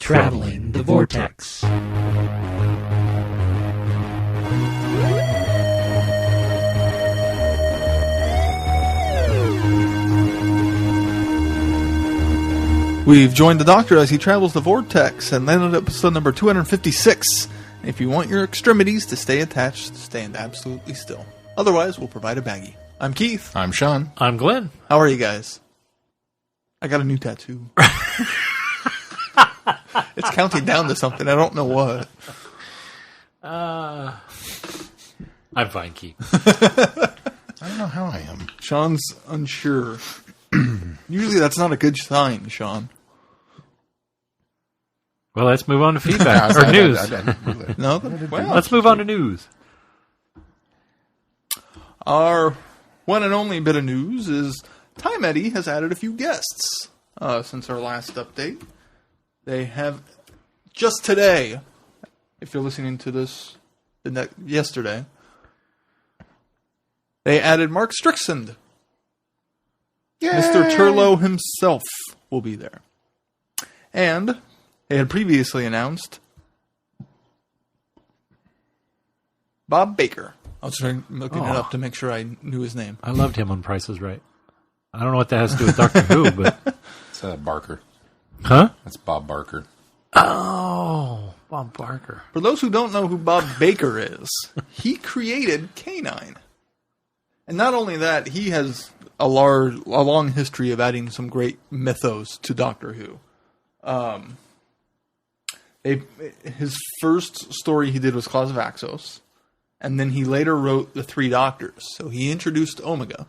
Traveling the Vortex. We've joined the Doctor as he travels the Vortex and landed at episode number 256. If you want your extremities to stay attached, stand absolutely still. Otherwise, we'll provide a baggie. I'm Keith. I'm Sean. I'm Glenn. How are you guys? I got a new tattoo. It's counting down to something. I don't know what. I'm fine, Keith. I don't know how I am. Sean's unsure. Usually that's not a good sign, Sean. Well, let's move on to feedback or news. No? Well, Let's move on to news. our one and only bit of news is Time Eddie has added a few guests since our last update. They have just today, if you're listening to this yesterday, they added Mark Stricksand. Yay! Mr. Turlow himself will be there. And they had previously announced Bob Baker. I was looking it up to make sure I knew his name. I loved him on Price is Right. I don't know what that has to do with Doctor Who, but... It's Barker. Huh? That's Bob Barker. Oh, Bob Barker. For those who don't know who Bob Baker is, he created K9. And not only that, he has a long history of adding some great mythos to Doctor Who. His first story he did was Claws of Axos, and then he later wrote The Three Doctors. So he introduced Omega,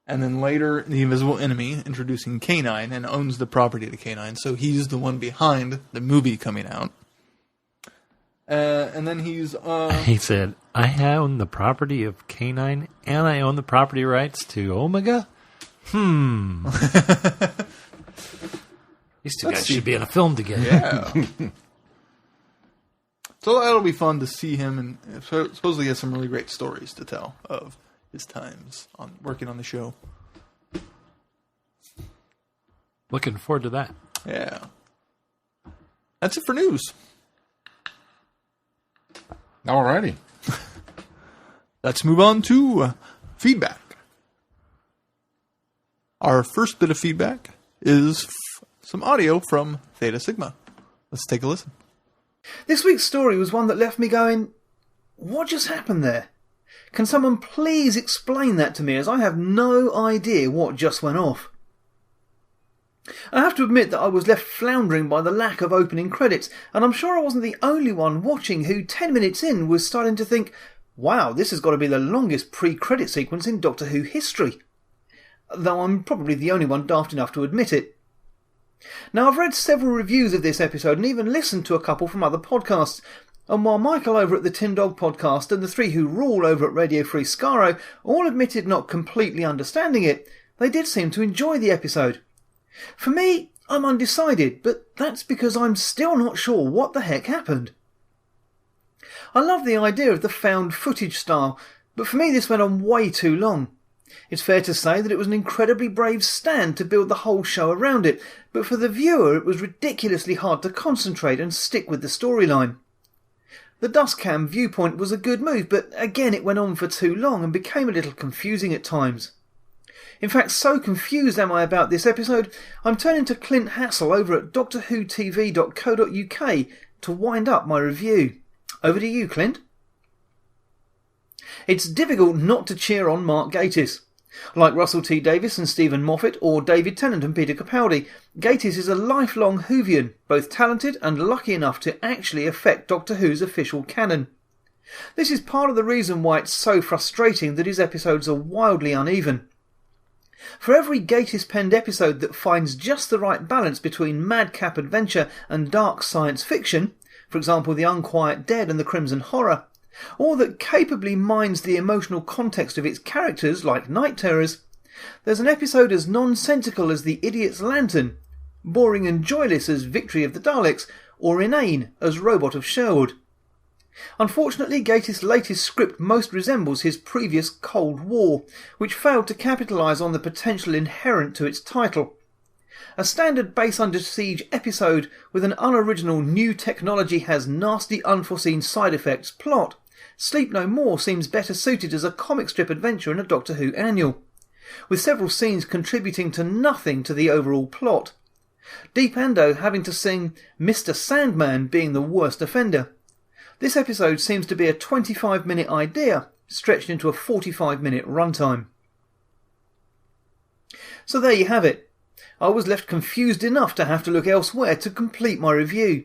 and then later The Invisible Enemy, introducing K9, and owns the property to K9. So he's the one behind the movie coming out. And then he's... He said, I own the property of K9, and I own the property rights to Omega? These two guys should be in a film together. Yeah. So that'll be fun to see him, and supposedly he has some really great stories to tell of his times on working on the show. Looking forward to that. Yeah. That's it for news. Alrighty. Let's move on to feedback. Our first bit of feedback is some audio from Theta Sigma. Let's take a listen. This week's story was one that left me going, what just happened there? Can someone please explain that to me, as I have no idea what just went off? I have to admit that I was left floundering by the lack of opening credits, and I'm sure I wasn't the only one watching who 10 minutes in was starting to think, wow, this has got to be the longest pre-credit sequence in Doctor Who history. Though I'm probably the only one daft enough to admit it. Now, I've read several reviews of this episode and even listened to a couple from other podcasts, and while Michael over at the Tin Dog podcast and the three who rule over at Radio Free Skaro all admitted not completely understanding it, they did seem to enjoy the episode. For me, I'm undecided, but that's because I'm still not sure what the heck happened. I love the idea of the found footage style, but for me this went on way too long. It's fair to say that it was an incredibly brave stand to build the whole show around it, but for the viewer it was ridiculously hard to concentrate and stick with the storyline. The dustcam viewpoint was a good move, but again it went on for too long and became a little confusing at times. In fact, so confused am I about this episode, I'm turning to Clint Hassel over at DoctorWhoTV.co.uk to wind up my review. Over to you, Clint. It's difficult not to cheer on Mark Gatiss. Like Russell T Davies and Stephen Moffat, or David Tennant and Peter Capaldi, Gatiss is a lifelong Whovian, both talented and lucky enough to actually affect Doctor Who's official canon. This is part of the reason why it's so frustrating that his episodes are wildly uneven. For every Gatiss-penned episode that finds just the right balance between madcap adventure and dark science fiction, for example The Unquiet Dead and The Crimson Horror, or that capably mines the emotional context of its characters like Night Terrors, there's an episode as nonsensical as The Idiot's Lantern, boring and joyless as Victory of the Daleks, or inane as Robot of Sherwood. Unfortunately, Gatiss' latest script most resembles his previous Cold War, which failed to capitalise on the potential inherent to its title. A standard Base Under Siege episode with an unoriginal new technology has nasty unforeseen side effects plot. Sleep No More seems better suited as a comic strip adventure in a Doctor Who annual, with several scenes contributing to nothing to the overall plot. Deep Endo having to sing Mr. Sandman being the worst offender. This episode seems to be a 25-minute idea, stretched into a 45-minute runtime. So there you have it. I was left confused enough to have to look elsewhere to complete my review.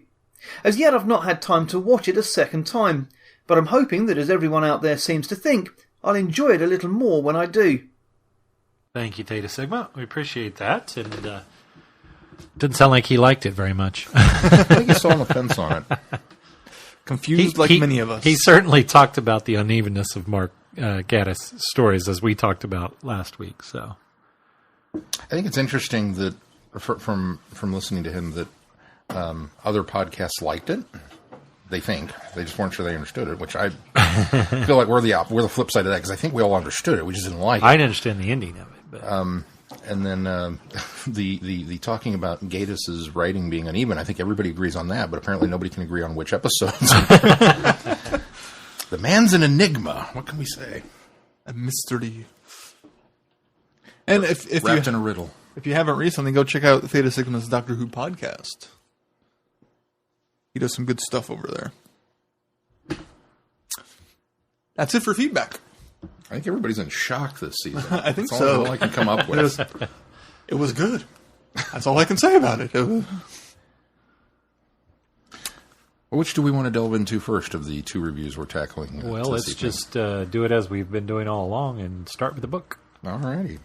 As yet I've not had time to watch it a second time, but I'm hoping that, as everyone out there seems to think, I'll enjoy it a little more when I do. Thank you, Theta Sigma. We appreciate that. And didn't sound like he liked it very much. I think he's still on the fence on it. Confused many of us. He certainly talked about the unevenness of Mark Gatiss' stories, as we talked about last week. So I think it's interesting that from listening to him that other podcasts liked it. They just weren't sure they understood it, which I feel like we're the flip side of that, because I think we all understood it. We just didn't like it. I didn't understand the ending of it. But. And then the talking about Gatiss' writing being uneven, I think everybody agrees on that, but apparently nobody can agree on which episodes. The man's an enigma. What can we say? A mystery. And if wrapped in a riddle. If you haven't recently, go check out Theta Sigma's Doctor Who podcast. He does some good stuff over there. That's it for feedback. I think everybody's in shock this season. I think That's so. all I can come up with. It was good. That's all I can say about it. Which do we want to delve into first of the two reviews we're tackling? Well, let's just do it as we've been doing all along and start with the book. All righty.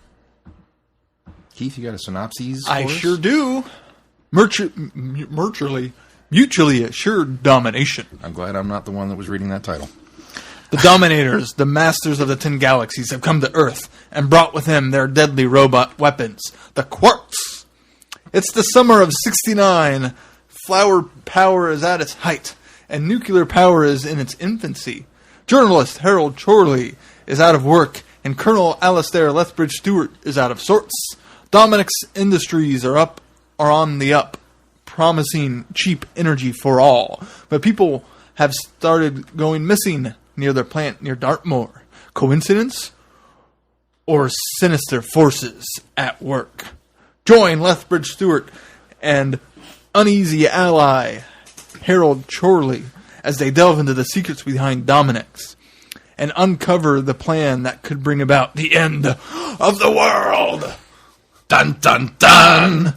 Keith, you got a synopsis for I us? sure do. Mutually Assured Domination. I'm glad I'm not the one that was reading that title. The Dominators, the masters of the 10 galaxies, have come to Earth and brought with them their deadly robot weapons, the Quarks. It's the summer of 69. Flower power is at its height, and nuclear power is in its infancy. Journalist Harold Chorley is out of work, and Colonel Alastair Lethbridge-Stewart is out of sorts. Dominic's industries are on the up, promising cheap energy for all. But people have started going missing near their plant near Dartmoor. Coincidence? Or sinister forces at work? Join Lethbridge-Stewart and uneasy ally Harold Chorley as they delve into the secrets behind Dominix and uncover the plan that could bring about the end of the world. Dun dun dun!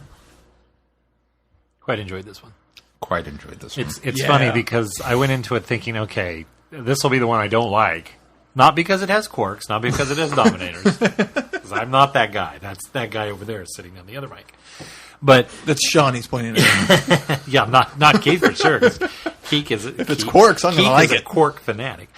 Quite enjoyed this one. Quite enjoyed this one. It's funny because I went into it thinking, okay, this will be the one I don't like. Not because it has Quarks, not because it has Dominators. Because I'm not that guy. That's that guy over there sitting on the other mic. But That's Sean he's pointing at. yeah, not Keith for sure. 'Cause Keith is If it's Quarks, I'm going to like is it. a Quark fanatic.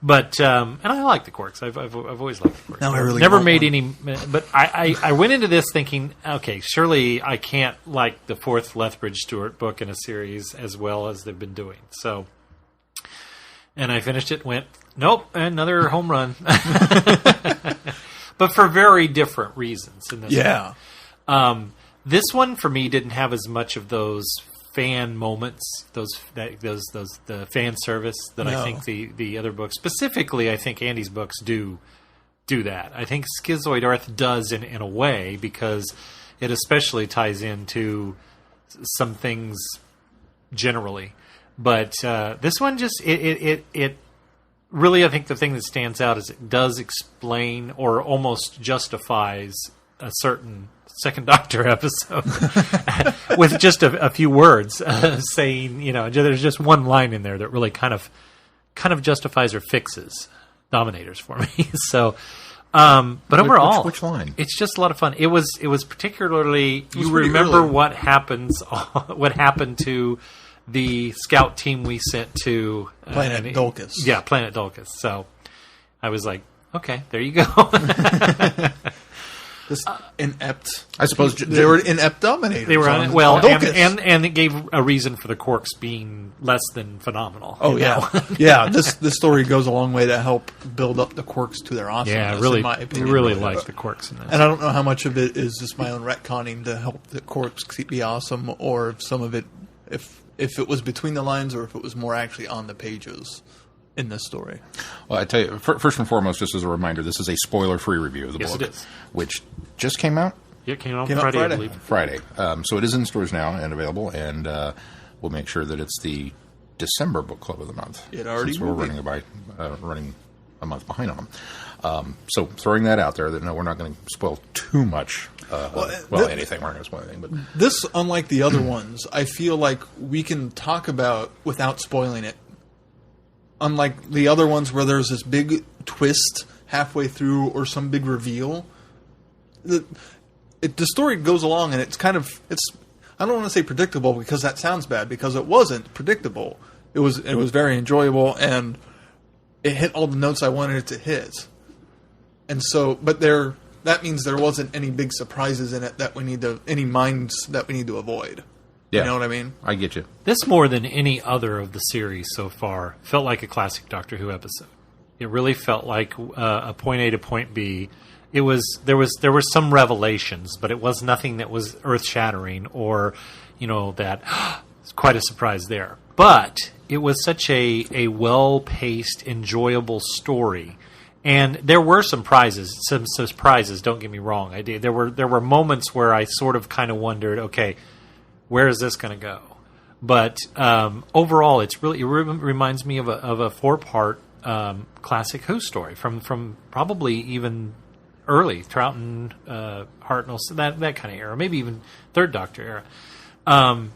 But and I like the Quarks. I've always liked the Quarks. Now I really never want made one. any. But I went into this thinking, okay, surely I can't like the fourth Lethbridge-Stewart book in a series as well as they've been doing. So, and I finished it. Went nope, another home run. But for very different reasons. In this Yeah. one. This one for me didn't have as much of those fan moments, the fan service that I think the other books, specifically I think Andy's books do that. I think Schizoid Earth does in a way, because it especially ties into some things generally. But this one just it really, I think the thing that stands out is it does explain or almost justifies a certain Second Doctor episode with just a few words saying, there's just one line in there that really kind of justifies or fixes Dominators for me. So, but overall, which line? It's just a lot of fun. It was particularly, you pretty remember early. what happened to the scout team we sent to Planet Dulcus. Yeah, Planet Dulcus. So I was like, okay, there you go. This inept. I suppose They were inept dominators. They were on and, Docus. and it gave a reason for the Quarks being less than phenomenal. Oh yeah, yeah. This story goes a long way to help build up the Quarks to their awesomeness. Yeah, really, in my opinion. really like the Quarks in this. And I don't know how much of it is just my own retconning to help the Quarks be awesome, or if some of it, if it was between the lines, or if it was more actually on the pages in this story. Well, I tell you, first and foremost, just as a reminder, this is a spoiler-free review of the book, Yes, it is. which just came out Yeah, it came out Came out Friday, I Friday. believe. Friday. So it is in stores now and available, and we'll make sure that it's the December book club of the month. It already since we're will be. running a month behind on them. So throwing that out there, that no, we're not going to spoil too much. Anything. We're not going to spoil anything, but This, unlike the other ones, I feel like we can talk about without spoiling it. Unlike the other ones where there's this big twist halfway through or some big reveal, the story goes along and it's I don't want to say predictable because that sounds bad, because it wasn't predictable. It was very enjoyable and it hit all the notes I wanted it to hit. And so, but that means there wasn't any big surprises in it any minds that we need to avoid. yeah, You know what I mean? I get you. This, more than any other of the series so far, felt like a classic Doctor Who episode. It really felt like a point A to point B. There were some revelations, but it was nothing that was earth shattering or, that it's quite a surprise there. But it was such a well paced, enjoyable story. And there were some surprises. Don't get me wrong. There were moments where I sort of kind of wondered, okay, where is this going to go? But overall, it reminds me of a 4-part classic Who story from probably even early Troughton, Hartnell, that kind of era, maybe even Third Doctor era.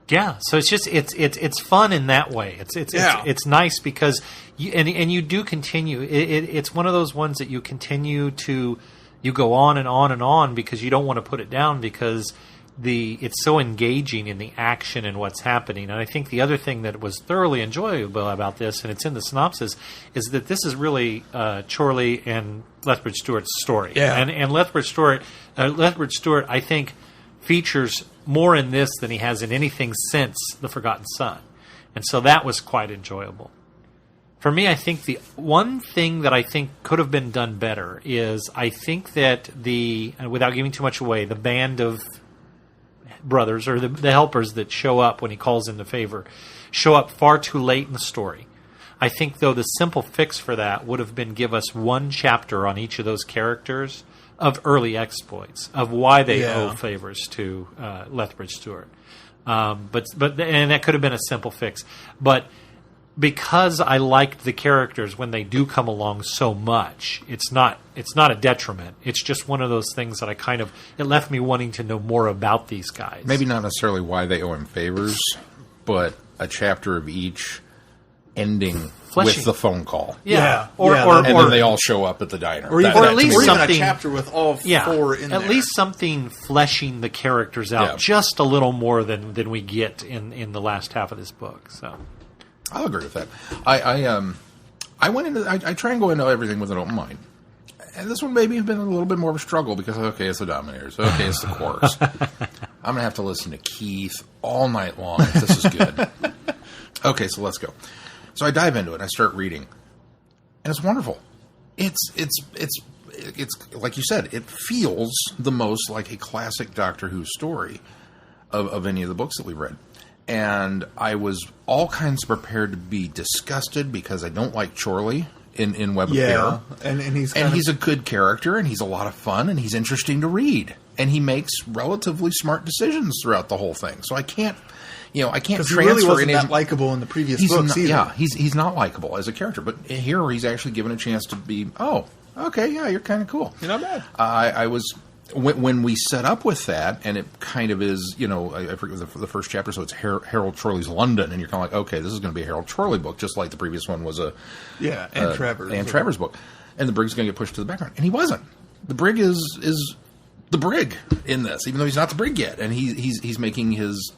Yeah, so it's just it's fun in that way. It's nice because you do continue. It's one of those ones that you continue to go on and on and on because you don't want to put it down because it's so engaging in the action and what's happening. And I think the other thing that was thoroughly enjoyable about this, and it's in the synopsis, is that this is really Chorley and Lethbridge-Stewart's story. Yeah. And Lethbridge-Stewart, I think, features more in this than he has in anything since The Forgotten Son. And so that was quite enjoyable. For me, I think the one thing that I think could have been done better is I think that and without giving too much away, the band of brothers or the helpers that show up when he calls in the favor show up far too late in the story. I think, though, the simple fix for that would have been give us one chapter on each of those characters of early exploits, of why they owe favors to Lethbridge-Stewart. But that could have been a simple fix. But because I liked the characters when they do come along so much, it's not a detriment. It's just one of those things that it left me wanting to know more about these guys. Maybe not necessarily why they owe him favors, but a chapter of each ending with the phone call. Yeah. And then they all show up at the diner. Or even a chapter with all four in there. At least something fleshing the characters out just a little more than we get in the last half of this book. So I'll agree with that. I went into. I try and go into everything with an open mind, and this one maybe has been a little bit more of a struggle because it's the Dominators, it's the Quarks. I'm gonna have to listen to Keith all night long if this is good. Okay, so let's go. So I dive into it. I start reading, and it's wonderful. It's like you said. It feels the most like a classic Doctor Who story of any of the books that we've read. And I was all kinds of prepared to be disgusted because I don't like Chorley in Web of Terror. And he's a good character, and he's a lot of fun, and he's interesting to read. And he makes relatively smart decisions throughout the whole thing. So I can't transfer he really wasn't that likable in the previous books either. Yeah, he's not likable as a character. But here he's actually given a chance to be, you're kind of cool. You're not bad. I was... When we set up with that, and it kind of is, I forget the first chapter, so it's Harold Chorley's London, and you're kind of like, okay, this is going to be a Harold Chorley book, just like the previous one was Anne Trevor's book, and the Brig's going to get pushed to the background, and he wasn't. The Brig is the Brig in this, even though he's not the Brig yet, and he's making his,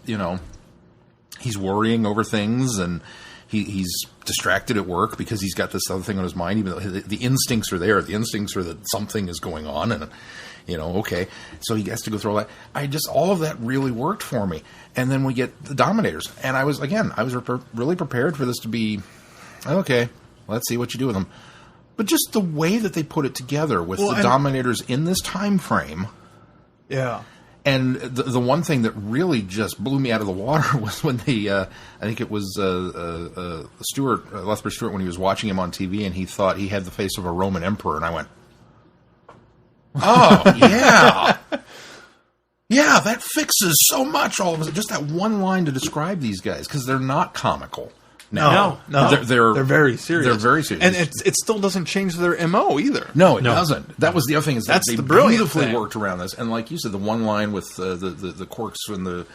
he's worrying over things, and he's distracted at work because he's got this other thing on his mind. Even though the instincts are there, the instincts are that something is going on, and okay. So he has to go through all that. All of that really worked for me. And then we get the Dominators, and I was really prepared for this to be okay. Let's see what you do with them. But just the way that they put it together with the Dominators in this time frame, yeah. And the one thing that really just blew me out of the water was when I think it was Lethbridge-Stewart, when he was watching him on TV, and he thought he had the face of a Roman emperor, and I went, oh, yeah. Yeah, that fixes so much, all of it. Just that one line to describe these guys, because they're not comical. No. They're very serious. They're very serious. And it still doesn't change their MO either. No, it doesn't. That was the other thing. That's they the brilliant beautifully thing. worked around this. And like you said, the one line with the Quarks and the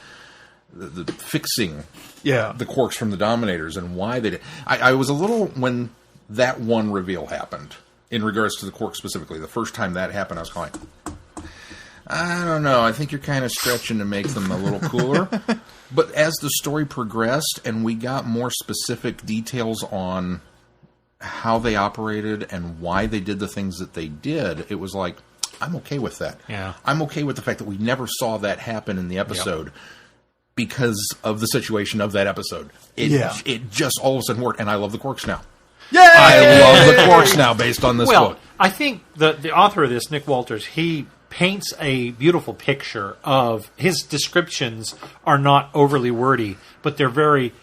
fixing the Quarks from the Dominators and why they did. I was a little, when that one reveal happened, in regards to the Quarks specifically, the first time that happened, I was going, I don't know. I think you're kind of stretching to make them a little cooler. But as the story progressed and we got more specific details on how they operated and why they did the things that they did, it was like, I'm okay with that. Yeah. I'm okay with the fact that we never saw that happen in the episode because of the situation of that episode. It just all of a sudden worked, and I love the Quarks now. Yay! I love the Quarks now based on this book. I think the author of this, Nick Walters, he paints a beautiful picture of his descriptions are not overly wordy, but they're very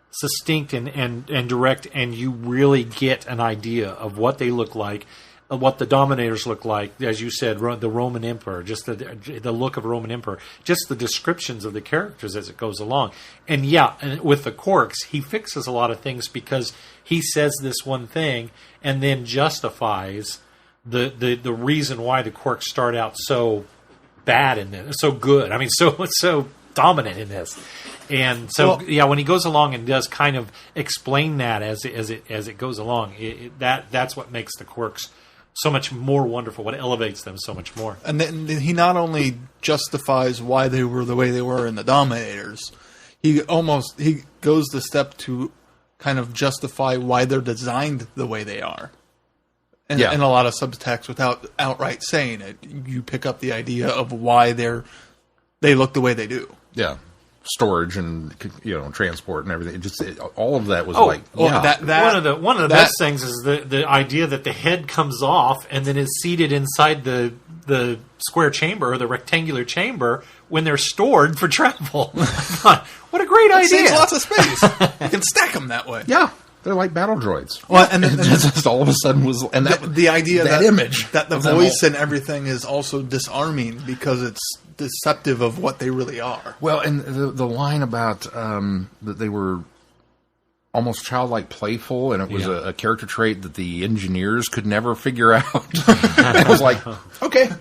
succinct and direct, and you really get an idea of what they look like, what the Dominators look like, as you said, the Roman Emperor, just the look of a Roman Emperor, just the descriptions of the characters as it goes along. And and with the Quarks, he fixes a lot of things because he says this one thing and then justifies the reason why the Quarks start out so bad in this, so good. I mean, so dominant in this. And so, when he goes along and does kind of explain that as it goes along, that's what makes the Quarks so much more wonderful, what elevates them so much more. And then he not only justifies why they were the way they were in the Dominators, he goes the step to kind of justify why they're designed the way they are. And a lot of subtext without outright saying it. You pick up the idea of why they look the way they do. Yeah. Storage and transport and everything. All of that was one of the best things is the idea that the head comes off and then is seated inside the square chamber or the rectangular chamber when they're stored for travel. What a great idea! Saves lots of space. You can stack them that way. Yeah. They're like battle droids. Well, and just all of a sudden was the idea that image that the voice and everything is also disarming because it's deceptive of what they really are. Well, and the line about that they were almost childlike playful, and it was a character trait that the engineers could never figure out. I was like, okay,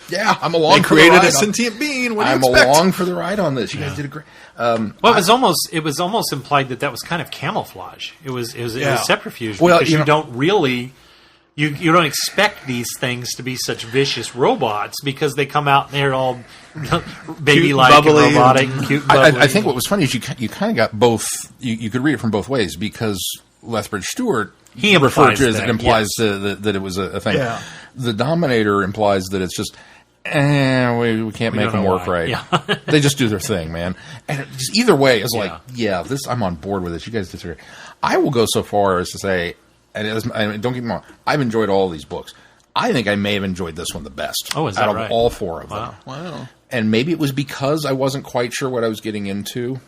yeah, I'm along. They created a sentient being. What do you expect? I'm along for the ride on this. You guys did a great. It was almost implied that was kind of camouflage. It was subterfuge because you don't really. You don't expect these things to be such vicious robots because they come out and they're all baby-like and robotic and cute. I think what was funny is you kind of got both. You could read it from both ways because Lethbridge-Stewart implies that it was a thing. Yeah. The Dominator implies that it's just. We can't make them work right. Yeah. They just do their thing, man. And just either way, it's this. I'm on board with this. You guys disagree. I will go so far as to say, don't get me wrong, I've enjoyed all of these books. I think I may have enjoyed this one the best. Oh, is that out right? of all four of them. Wow. And maybe it was because I wasn't quite sure what I was getting into.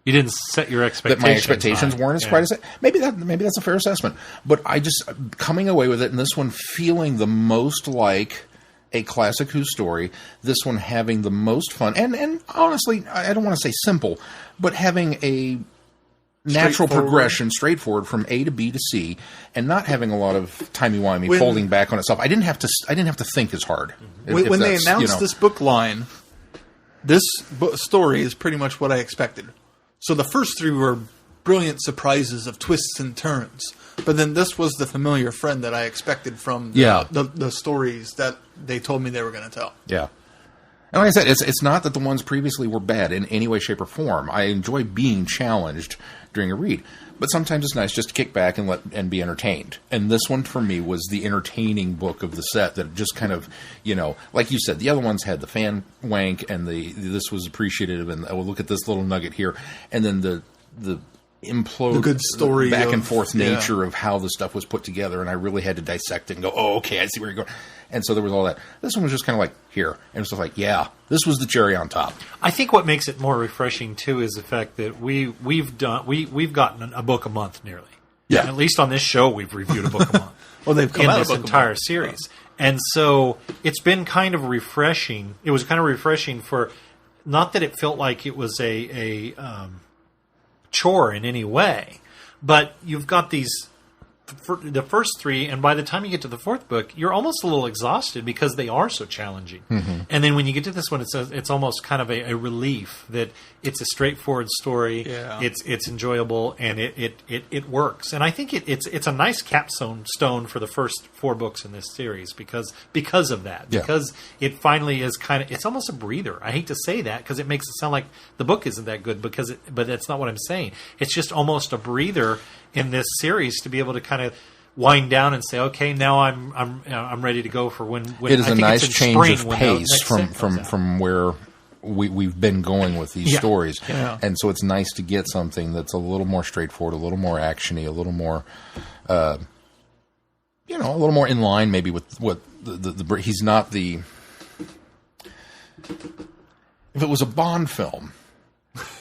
You didn't set your expectations. That my expectations weren't as quite as maybe that's a fair assessment. But I just coming away with it, and this one feeling the most like a classic Who story, this one having the most fun, and honestly, I don't want to say simple, but having a natural progression, straightforward from A to B to C, and not having a lot of timey-wimey folding back on itself. I didn't have to think as hard. When they announced this book line, this story is pretty much what I expected. So the first three were brilliant surprises of twists and turns. But then this was the familiar friend that I expected from the stories that they told me they were going to tell. Yeah. And like I said, it's not that the ones previously were bad in any way, shape, or form. I enjoy being challenged during a read. But sometimes it's nice just to kick back and be entertained. And this one, for me, was the entertaining book of the set that just kind of, like you said, the other ones had the fan wank and this was appreciative and look at this little nugget here. And then the implode, the good story, back and forth nature of how the stuff was put together. And I really had to dissect it and go, oh, okay, I see where you're going. And so there was all that. This one was just kind of like, here. And it's just like, yeah, this was the cherry on top. I think what makes it more refreshing, too, is the fact that we've gotten a book a month nearly. Yeah. And at least on this show, we've reviewed a book a month. Well, they've come in out this a book entire a month. series. And so it's been kind of refreshing. It was kind of refreshing for, not that it felt like it was a chore in any way, but you've got the first three, and by the time you get to the fourth book, you're almost a little exhausted because they are so challenging. Mm-hmm. And then when you get to this one, it's almost kind of a relief that it's a straightforward story. Yeah. It's enjoyable and it works. And I think it's a nice capstone for the first 4 books in this series because of that. Yeah. Because it finally is it's almost a breather. I hate to say that because it makes it sound like the book isn't that good but that's not what I'm saying. It's just almost a breather in this series to be able to kind of wind down and say, okay, now I'm ready to go for when it is I a think nice it's in change spring of when the pace next set comes out. from where we've been going with these stories. Yeah. And so it's nice to get something that's a little more straightforward, a little more actiony, a little more a little more in line maybe with what the he's not the if it was a Bond film,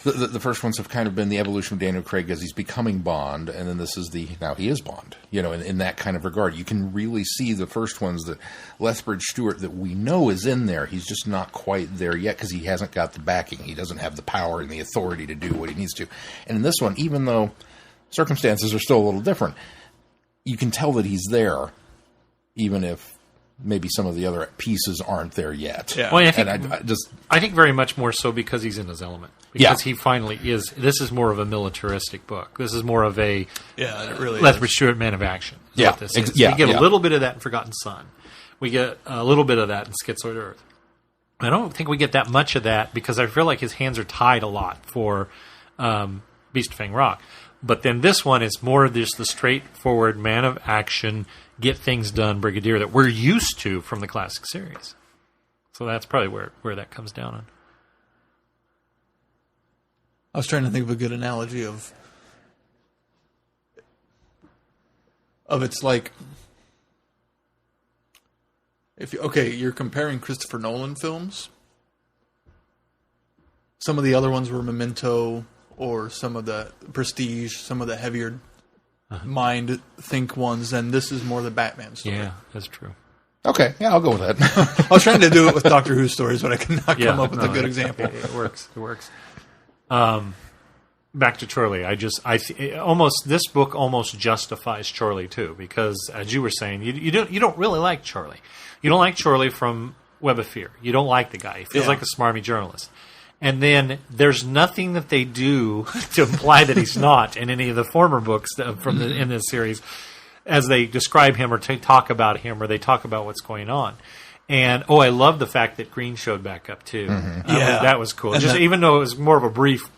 the first ones have kind of been the evolution of Daniel Craig as he's becoming Bond, and then this is now he is Bond, in that kind of regard. You can really see the first ones that Lethbridge-Stewart that we know is in there. He's just not quite there yet because he hasn't got the backing. He doesn't have the power and the authority to do what he needs to. And in this one, even though circumstances are still a little different, you can tell that he's there, even if maybe some of the other pieces aren't there yet. Yeah. Well, I think very much more so because he's in his element. Because he finally is. This is more of a militaristic book. This is more of a it really Lethbridge-Stewart Man of Action. Yeah. What this is. Yeah, We get yeah. a little bit of that in Forgotten Son. We get a little bit of that in Schizoid Earth. I don't think we get that much of that because I feel like his hands are tied a lot for Beast of Fang Rock. But then this one is more just the straightforward man of action, get things done brigadier that we're used to from the classic series. So that's probably where that comes down on. I was trying to think of a good analogy of it's like you're comparing Christopher Nolan films. Some of the other ones were Memento or some of the Prestige, some of the heavier mind think ones, and this is more the Batman story. Yeah, that's true. Okay, yeah, I'll go with that. I was trying to do it with Doctor Who stories, but I could not come up with a good example. It works. It works. Back to Chorley. This book almost justifies Chorley too, because as you were saying, you don't really like Chorley. You don't like Chorley from Web of Fear. You don't like the guy. He feels like a smarmy journalist. And then there's nothing that they do to imply that he's not in any of the former books in this series, as they describe him or talk about him or they talk about what's going on. And I love the fact that Green showed back up too. Mm-hmm. That was cool. Even though it was more of a brief,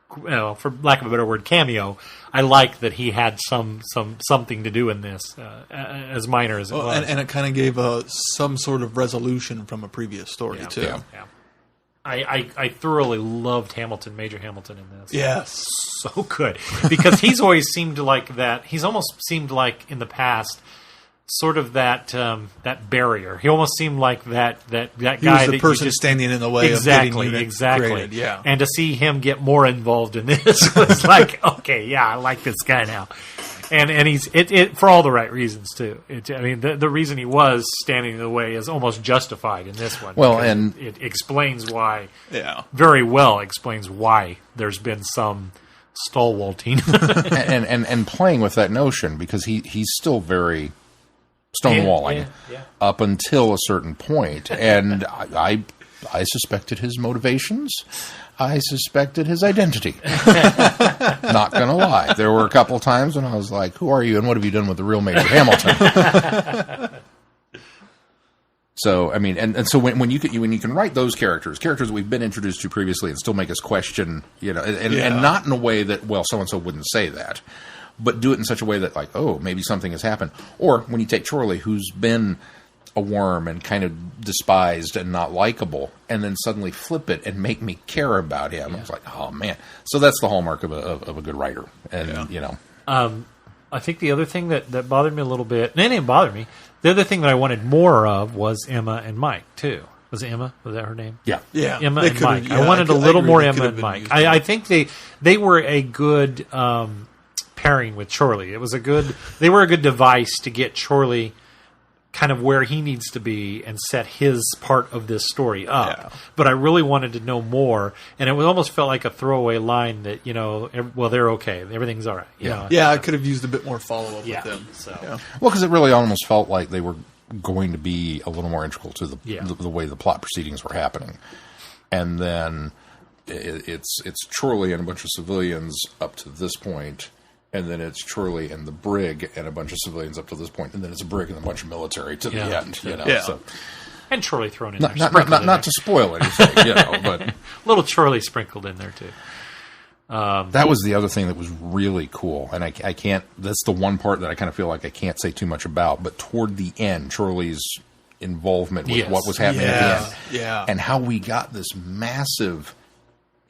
for lack of a better word, cameo, I like that he had something to do in this, as minor as it was. And it kind of gave some sort of resolution from a previous story too. Yeah. I thoroughly loved Major Hamilton in this. Yes. So good. Because he's always seemed like that. He's almost seemed like in the past sort of that barrier. He almost seemed like that guy. He was the that person you just, standing in the way of getting unit created. Yeah. And to see him get more involved in this was like, okay, yeah, I like this guy now. And he's for all the right reasons too. The reason he was standing in the way is almost justified in this one. Well, and it explains why. Yeah. Very well explains why there's been some stalwarting and playing with that notion because he's still very stonewalling up until a certain point, and I suspected his motivations. I suspected his identity. Not going to lie. There were a couple of times when I was like, who are you and what have you done with the real Major Hamilton? So I mean, and so when you can write those characters that we've been introduced to previously, and still make us question, and not in a way that, well, so and so wouldn't say that, but do it in such a way that, like, oh, maybe something has happened. Or when you take Chorley, who's been a worm and kind of despised and not likable, and then suddenly flip it and make me care about him. It's like, oh man. So that's the hallmark of a good writer, and I think the other thing that bothered me a little bit, and it didn't bother me. The other thing that I wanted more of was Emma and Mike too. Was it Emma? Was that her name? Yeah. Emma and Mike. I wanted a little more Emma and Mike. I think they were a good pairing with Chorley. They were a good device to get Chorley kind of where he needs to be and set his part of this story up. Yeah. But I really wanted to know more, and it almost felt like a throwaway line that, well, they're okay. Everything's all right. Yeah, I could have used a bit more follow-up with them. So. Yeah. Well, because it really almost felt like they were going to be a little more integral to the way the plot proceedings were happening. And then it's Chorley and a bunch of civilians up to this point, and then it's Chorley and the brig and a bunch of civilians up to this point, and then it's a brig and a bunch of military to the end. So. And Chorley thrown in not, there. Not to spoil anything, but little Chorley sprinkled in there too. That was the other thing that was really cool, and I can't. That's the one part that I kind of feel like I can't say too much about. But toward the end, Chorley's involvement with what was happening at the end, and how we got this massive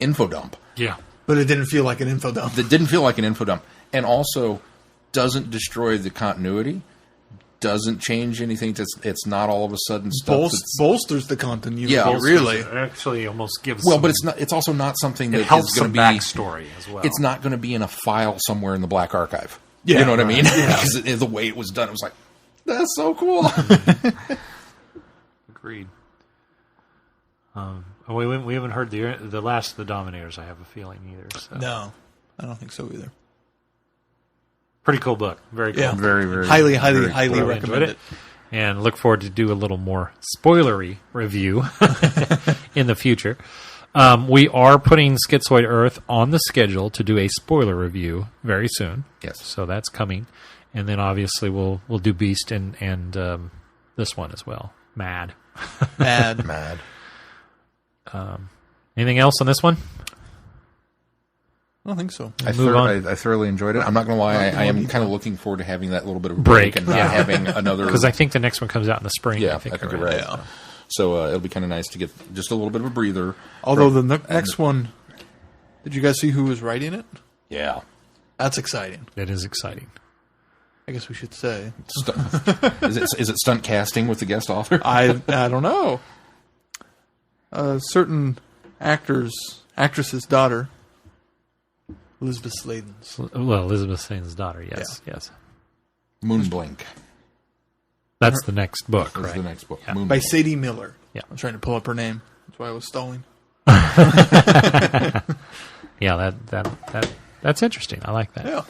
info dump. Yeah, but it didn't feel like an info dump. It didn't feel like an info dump. And also doesn't destroy the continuity, doesn't change anything. It's not all of a sudden stuff bolsters the continuity. Yeah, really. It actually almost gives. Well, but it's not. It's also not something that helps is going to be backstory as well. It's not going to be in a file somewhere in the Black Archive. Yeah, you know what I mean? Yeah. Because the way it was done, it was like, that's so cool. Agreed. We haven't heard the last of the Dominators. I have a feeling either. So. No, I don't think so either. Pretty cool book. Very cool. Yeah. Very, very highly cool. recommend it. And look forward to do a little more spoilery review in the future. We are putting Schizoid Earth on the schedule to do a spoiler review very soon. Yes. So that's coming. And then obviously we'll do Beast and this one as well. Mad. Anything else on this one? I don't think so. I thoroughly enjoyed it. I'm not going to lie. I am kind of looking forward to having that little bit of break and not having another. Because I think the next one comes out in the spring. Yeah, I think you're right. Yeah. So it'll be kind of nice to get just a little bit of a breather. Although the next one, did you guys see who was writing it? Yeah. That's exciting. It is exciting. I guess we should say. Is it stunt casting with the guest author? I don't know. Certain actress's daughter. Elizabeth Sladen's. Well, Elizabeth Sladen's daughter, yes. Moonblink. That's the next book, That's right? the next book. Yeah. By Sadie Miller. Yeah. I'm trying to pull up her name. That's why I was stalling. Yeah, that's interesting. I like that. Yeah.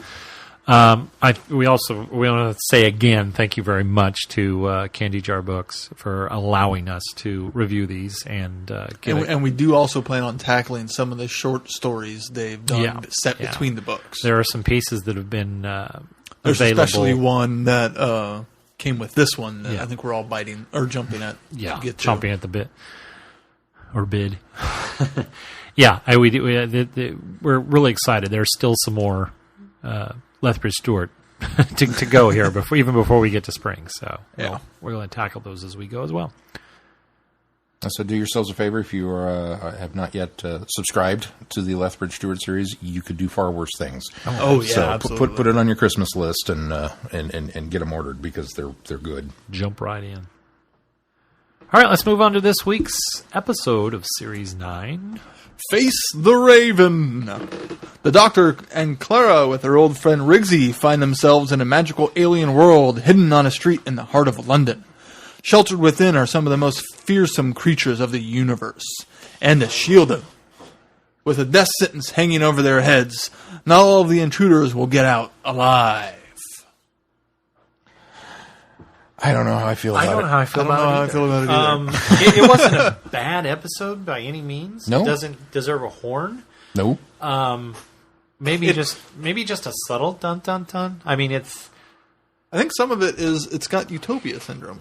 We want to say again, thank you very much to Candy Jar Books for allowing us to review these and we do also plan on tackling some of the short stories they've done set between the books. There are some pieces that have been There's available. especially one that came with this one that I think we're all biting or jumping at. Yeah, to get to. chomping at the bit or bid. Yeah, we're really excited. There's still some more. Lethbridge-Stewart to go here before we get to spring. So we're going to tackle those as we go as well. So do yourselves a favor if you have not yet subscribed to the Lethbridge-Stewart series. You could do far worse things. Oh yeah, so absolutely. put it on your Christmas list and get them ordered because they're good. Jump right in. All right, let's move on to this week's episode of Series 9. Face the Raven. The Doctor and Clara, with their old friend Rigsy, find themselves in a magical alien world hidden on a street in the heart of London. Sheltered within are some of the most fearsome creatures of the universe. And to shield them, with a death sentence hanging over their heads, not all of the intruders will get out alive. I don't know how I feel about it. I don't know how I feel about it either. It wasn't a bad episode by any means. No. It doesn't deserve a horn. No. Maybe just a subtle dun dun dun. I mean, I think some of it is it's got Utopia syndrome.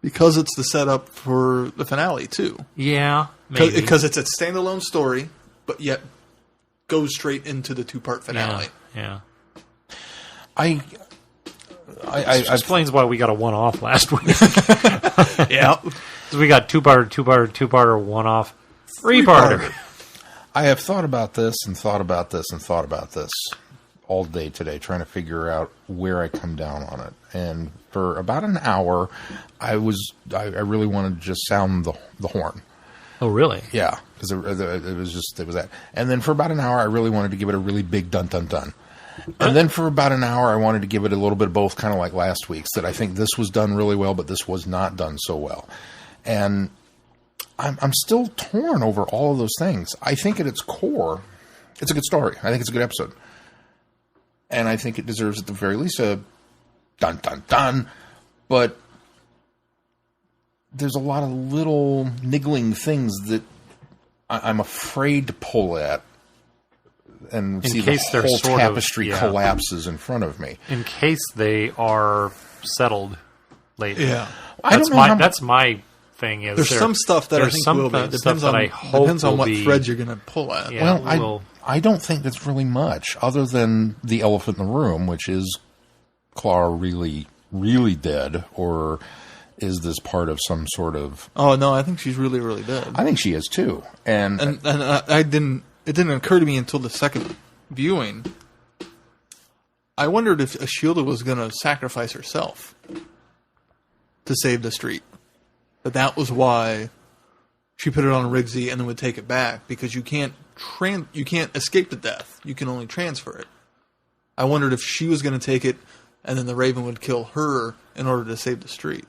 Because it's the setup for the finale, too. Yeah, maybe. Because it's a standalone story, but yet goes straight into the two-part finale. Yeah. This explains why we got a one-off last week. Yeah. So we got two-parter, one-off, three-parter. I have thought about this and thought about this and thought about this all day today, trying to figure out where I come down on it. And for about an hour, I really wanted to just sound the horn. Oh, really? Yeah, because it was that. And then for about an hour, I really wanted to give it a really big dun dun dun. And then for about an hour, I wanted to give it a little bit of both, kind of like last week's, that I think this was done really well, but this was not done so well. And I'm still torn over all of those things. I think at its core, it's a good story. I think it's a good episode. And I think it deserves, at the very least, a dun dun dun. But there's a lot of little niggling things that I'm afraid to pull at and see the whole tapestry collapses in front of me. In case they are settled later. Yeah. That's my thing. Is there's some stuff that I think will be. Depends on what thread you're going to pull at. Yeah, I don't think that's really much, other than the elephant in the room, which is Clara really, really dead, or is this part of some sort of... Oh, no, I think she's really, really dead. I think she is, too. And it didn't occur to me until the second viewing. I wondered if Ashilda was going to sacrifice herself to save the street. That was why she put it on Rigsy and then would take it back, because you can't escape the death. You can only transfer it. I wondered if she was going to take it and then the Raven would kill her in order to save the street.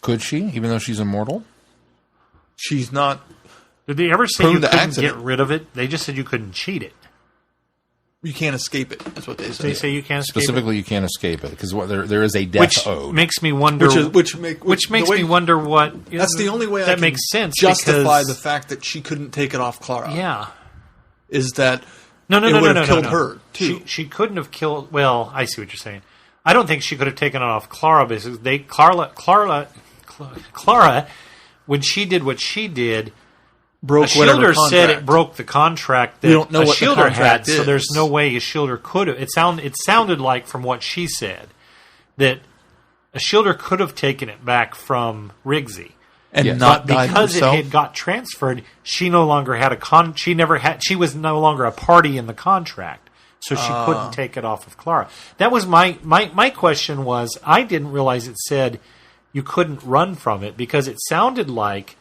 Could she, even though she's immortal? She's not. Did they ever say you couldn't get rid of it? They just said you couldn't cheat it. You can't escape it. That's what they say. They say you can't escape Specifically, you can't escape it, because there is a death owed. Makes me wonder. Which makes me wonder what. That's the only way that makes sense. Justify the fact that she couldn't take it off Clara. Yeah. Is that no, it would have killed her too? She couldn't have killed. Well, I see what you're saying. I don't think she could have taken it off Clara, because Clara, when she did what she did, broke Ashilda said it broke the contract that we don't know what Ashilda the contract had, is. so there's no way Ashilda could have. It sounded like, from what she said, that Ashilda could have taken it back from Rigsy. And not because it had got transferred, she no longer had she was no longer a party in the contract, so she couldn't take it off of Clara. That was my question was, I didn't realize it said you couldn't run from it, because it sounded like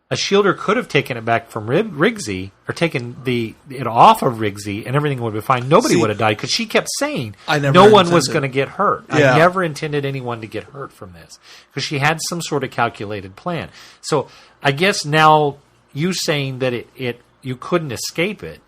Ashilda could have taken it back from Rigsy, or taken it off of Rigsy, and everything would be fine. Nobody would have died, because she kept saying no one was going to get hurt. Yeah. I never intended anyone to get hurt from this, because she had some sort of calculated plan. So I guess now you saying that you couldn't escape it,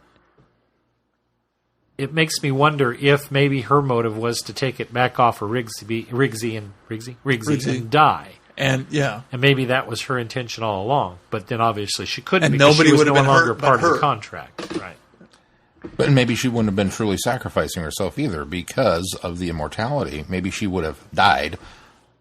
it makes me wonder if maybe her motive was to take it back off of Rigsy and die. And maybe that was her intention all along. But then obviously she couldn't, and because nobody she was would have no been longer hurt part but of her. the contract. Right. But maybe she wouldn't have been truly sacrificing herself either, because of the immortality. Maybe she would have died.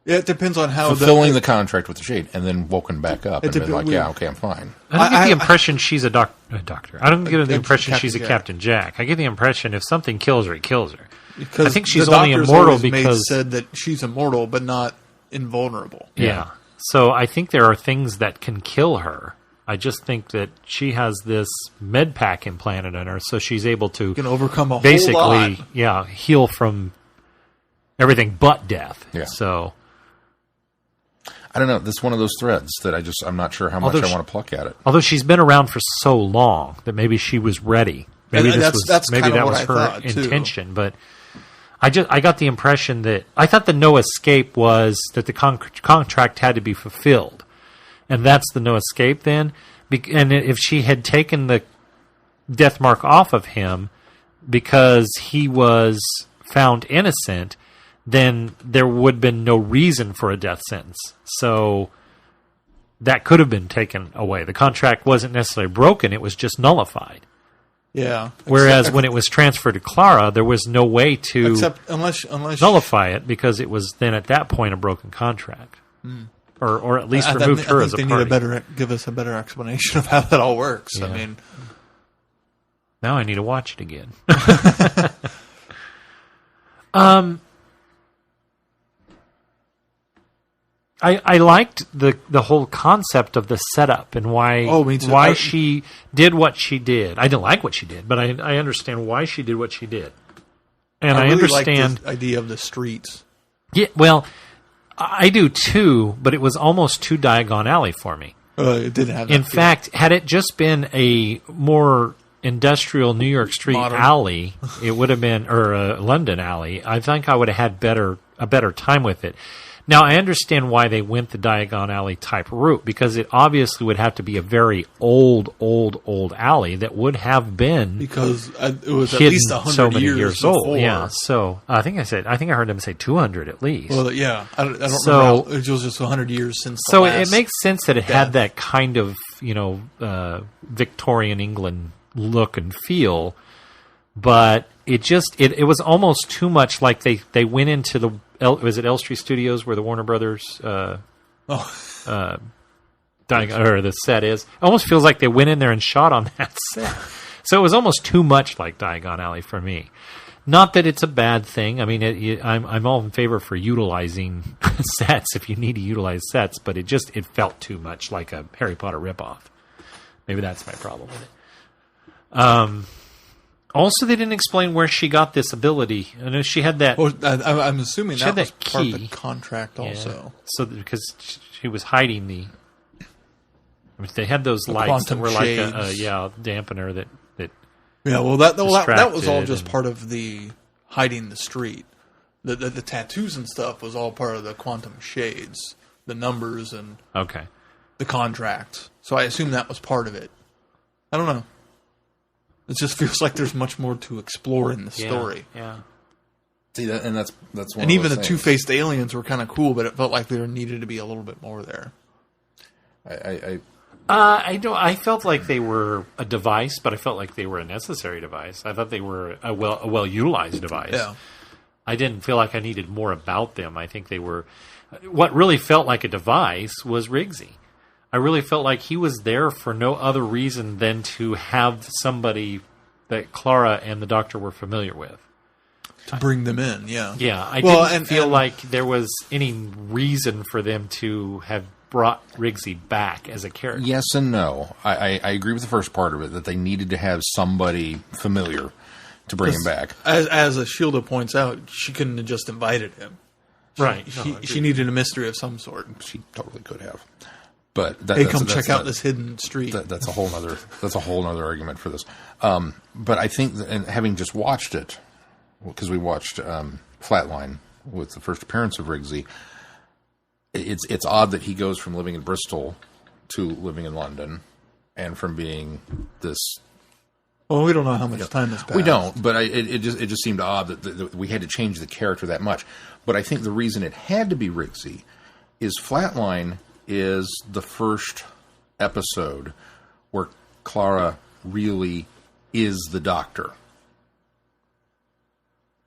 Yeah, it depends on how fulfilling the contract with the Shade, and then woken back up and been like, "Yeah, okay, I'm fine." I don't get the impression she's a doctor. I don't get the impression she's a Captain Jack. I get the impression if something kills her, it kills her. Because I think she's only immortal because said that she's immortal, but not invulnerable. Yeah. So I think there are things that can kill her. I just think that she has this med pack implanted in her, so she's able to can overcome a basically, whole lot. Heal from everything but death. Yeah. So I don't know. This is one of those threads that I'm not sure how much I want to pluck at it. Although she's been around for so long that maybe she was ready. Maybe that was her intention. Too. But I got the impression that I thought the no escape was that the contract had to be fulfilled, and that's the no escape then. And if she had taken the death mark off of him because he was found innocent, then there would have been no reason for a death sentence. So that could have been taken away. The contract wasn't necessarily broken, it was just nullified. Yeah. Whereas when it was transferred to Clara, there was no way to unless nullify it because it was then at that point a broken contract, or at least removed her as a party. Need give us a better explanation of how that all works. Yeah. I mean, now I need to watch it again. I liked the whole concept of the setup and why she did what she did. I didn't like what she did, but I understand why she did what she did. And I really understand the idea of the streets. Yeah, well, I do too, but it was almost too Diagon Alley for me. It didn't have that In fact, had it just been a more industrial New York street alley, it would have been, or a London alley, I think I would have had a better time with it. Now, I understand why they went the Diagon Alley type route, because it obviously would have to be a very old alley that would have been because it was at least 100 so many years old. before. Yeah, so I think I heard them say 200 at least. Well, yeah, I don't remember. It was just 100 years since. So it makes sense that it had that kind of Victorian England look and feel, but it was almost too much like they went into the. Was it Elstree Studios where the Warner Brothers or the set is? It almost feels like they went in there and shot on that set. So it was almost too much like Diagon Alley for me. Not that it's a bad thing. I mean, I'm all in favor for utilizing sets if you need to utilize sets, but it felt too much like a Harry Potter ripoff. Maybe that's my problem with it. Also, they didn't explain where she got this ability. I know she had that. Well, I'm assuming that was part key. of the contract also. Yeah. So because she was hiding they had those lights that were shades. Like a dampener that. Yeah, well, that was all just part of the hiding the street. The tattoos and stuff was all part of the quantum shades, the numbers and the contract. So I assume that was part of it. I don't know. It just feels like there's much more to explore in the story. Yeah. See that, and that's one. And even the two-faced aliens were kind of cool, but it felt like there needed to be a little bit more there. I felt like they were a device, but I felt like they were a necessary device. I thought they were a well utilized device. Yeah. I didn't feel like I needed more about them. I think they were. What really felt like a device was Riggsy. I really felt like he was there for no other reason than to have somebody that Clara and the Doctor were familiar with. To bring them in, yeah. Yeah, I didn't feel like there was any reason for them to have brought Riggsy back as a character. Yes and no. I agree with the first part of it, that they needed to have somebody familiar to bring him back. As Ashilda points out, she couldn't have just invited him. Right. She needed a mystery of some sort. She totally could have. But check out this hidden street. That's a whole other argument for this. But I think, and having just watched it, because we watched Flatline with the first appearance of Riggsy, it's odd that he goes from living in Bristol to living in London, and from being this. Well, we don't know how much time has passed. We don't, but it just seemed odd that we had to change the character that much. But I think the reason it had to be Riggsy is Flatline is the first episode where Clara really is the Doctor.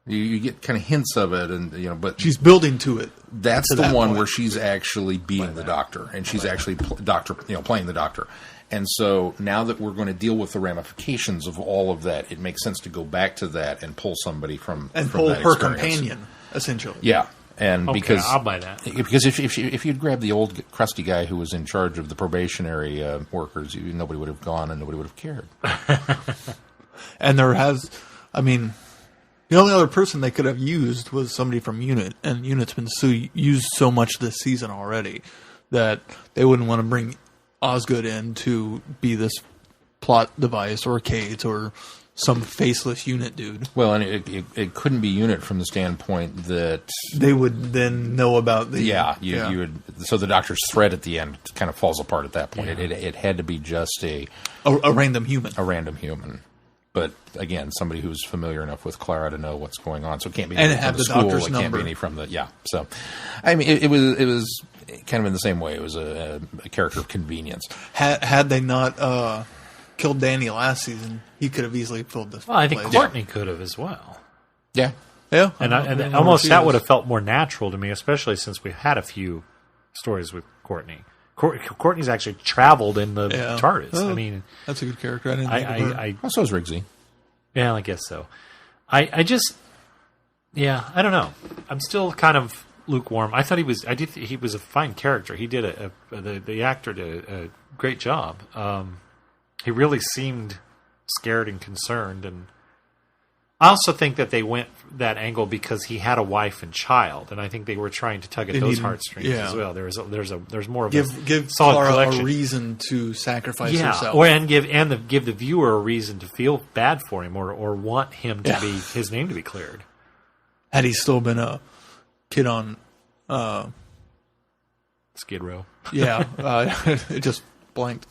You get kind of hints of it, but she's building to it. That's the one where she's actually being the Doctor, and she's actually playing the Doctor. And so now that we're going to deal with the ramifications of all of that, it makes sense to go back to that and pull somebody from pull that her experience. Companion, essentially. Yeah. And because I'll buy that. Because if you'd grabbed the old crusty guy who was in charge of the probationary workers, nobody would have gone and nobody would have cared. And the only other person they could have used was somebody from UNIT, and UNIT's been used so much this season already that they wouldn't want to bring Osgood in to be this plot device, or Cades, or some faceless UNIT dude. Well, and it couldn't be UNIT from the standpoint that they would then know about the you would. So the Doctor's threat at the end kind of falls apart at that point. Yeah. It had to be just a random human, But again, somebody who's familiar enough with Clara to know what's going on. So it can't be and any have from the school. Doctor's it number. Can't be any from the So, I mean, it was kind of in the same way. It was a character of convenience. Had they not killed Danny last season, he could have easily filled this. Well, I think place. Courtney could have as well. Yeah. Yeah, And I know almost she that is. would have felt more natural to me, especially since we've had a few stories with Courtney. Courtney's actually traveled in the TARDIS. Oh, I mean, that's a good character. I didn't think of her. Also is Riggsy. Yeah, I guess so. I just, yeah, I don't know. I'm still kind of lukewarm. I thought he was a fine character. He did the actor did a great job. He really seemed scared and concerned, and I also think that they went that angle because he had a wife and child, and I think they were trying to tug at those heartstrings as well. There's more of Give solid Clara collection. a reason to sacrifice herself. Give the viewer a reason to feel bad for him or want him to be his name to be cleared. Had he still been a kid on, Skid Row. it just blanked.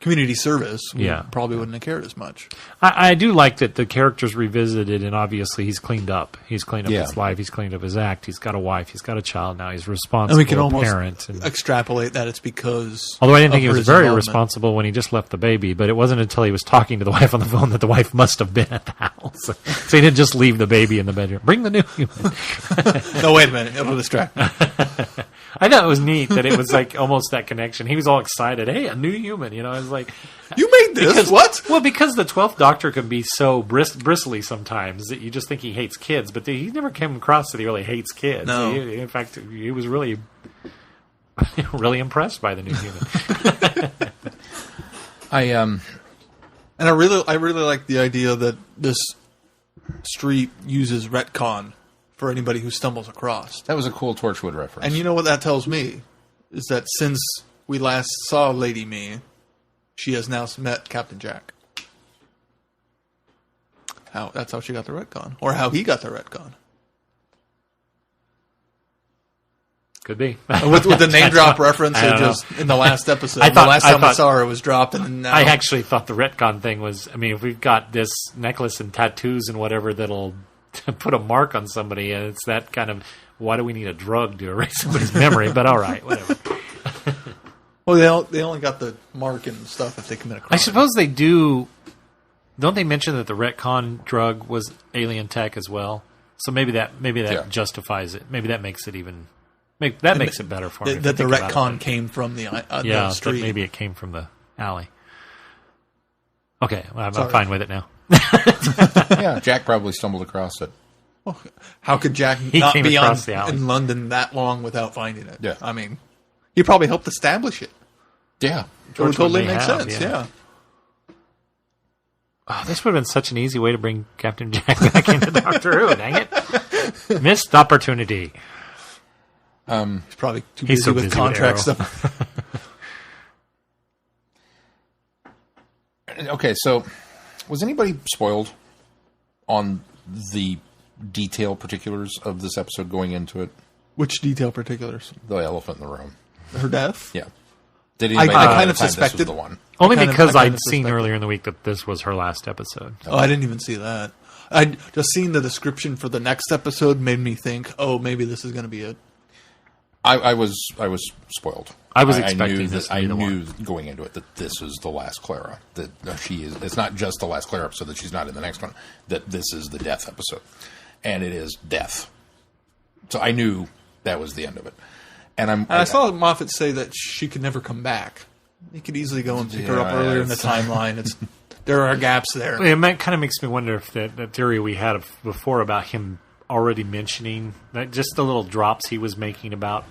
Community service, we Yeah. probably wouldn't have cared as much. I do like that the character's revisited, and obviously he's cleaned up. He's cleaned up Yeah. his life. He's cleaned up his act. He's got a wife. He's got a child now. He's responsible. And we can almost parent. And, extrapolate that it's because. although I didn't think he of was his very involvement. responsible when he just left the baby, but it wasn't until he was talking to the wife on the phone that the wife must have been at the house. So he didn't just leave the baby in the bedroom. Bring the new human. No, wait a minute. It'll distract me. I thought it was neat that it was like almost that connection. He was all excited. Hey, a new human. You know, I was like, You made this? What? Well, because the 12th Doctor can be so bristly sometimes that you just think he hates kids, but he never came across that he really hates kids. No. In fact, he was really, really impressed by the new human. And I really like the idea that this street uses retcon for anybody who stumbles across. That was a cool Torchwood reference. And you know what that tells me? Is that since we last saw Lady Me, she has now met Captain Jack. That's how she got the retcon. Or how he got the retcon. Could be. With the name drop reference, I don't in the last episode. I thought- the last I time I thought- saw her, it was dropped. And now, I actually thought the retcon thing was, I mean, if we've got this necklace and tattoos and whatever that'll put a mark on somebody, and it's that kind of, why do we need a drug to erase somebody's memory? But all right, whatever. well, they only got the mark and stuff if they commit a crime. I suppose they do. Don't they mention that the retcon drug was alien tech as well? So maybe that Yeah. justifies it. Maybe that makes it even. That makes it better for me. if I That the think about retcon it. came from the Yeah, that street. maybe it came from the alley. Okay, well, I'm Sorry. fine with it now. yeah, Jack probably stumbled across it. How could Jack He not came be across the alley. in London that long without finding it? Yeah. I mean, he probably helped establish it. Yeah. It would totally may make have, sense, yeah. yeah. Oh, this would have been such an easy way to bring Captain Jack back into Doctor Who. Dang it! Missed opportunity. He's probably too He's busy so with busy with contract Arrow. stuff. Okay, so was anybody spoiled on the detail particulars of this episode going into it? Which detail particulars? The elephant in the room. Her death? Yeah. Did I anybody know kind at of the time suspected- this was the one? Only I kind of- because I kind I'd of seen suspected. earlier in the week that this was her last episode. Oh, I didn't even see that. I just seen the description for the next episode made me think, oh, maybe this is going to be it. I was spoiled. I was knew expecting this to I be the knew one. going into it that this is the last Clara. That she is. It's not just the last Clara episode that she's not in the next one. That this is the death episode, and it is death. So I knew that was the end of it. And I saw Moffat say that she could never come back. He could easily go and pick her up Yeah, earlier in the it's- timeline. There are gaps there. It kind of makes me wonder if that theory we had before about him already mentioning that just the little drops he was making about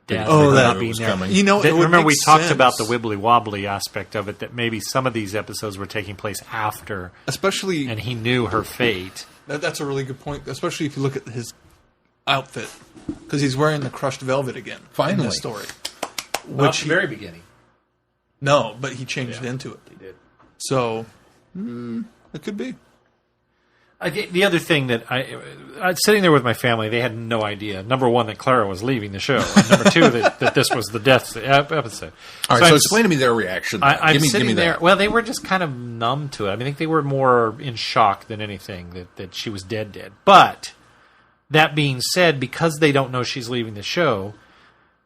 death Oh, or that not it being was there. coming. You know, it would Remember make we talked sense. about the wibbly wobbly aspect of it, that maybe some of these episodes were taking place after, Especially, and he knew her fate. that's a really good point, especially if you look at his outfit. Because he's wearing the crushed velvet again in Finally. this story. Not he- the very beginning. No, but he changed into it. He did. So, it could be. The other thing that I sitting there with my family, they had no idea. Number one, that Clara was leaving the show. And number two, that this was the death episode. All right, so I'm explain to me their reaction. I'm give me sitting there. that. Well, they were just kind of numb to it. I mean, I think they were more in shock than anything that she was dead. But that being said, because they don't know she's leaving the show,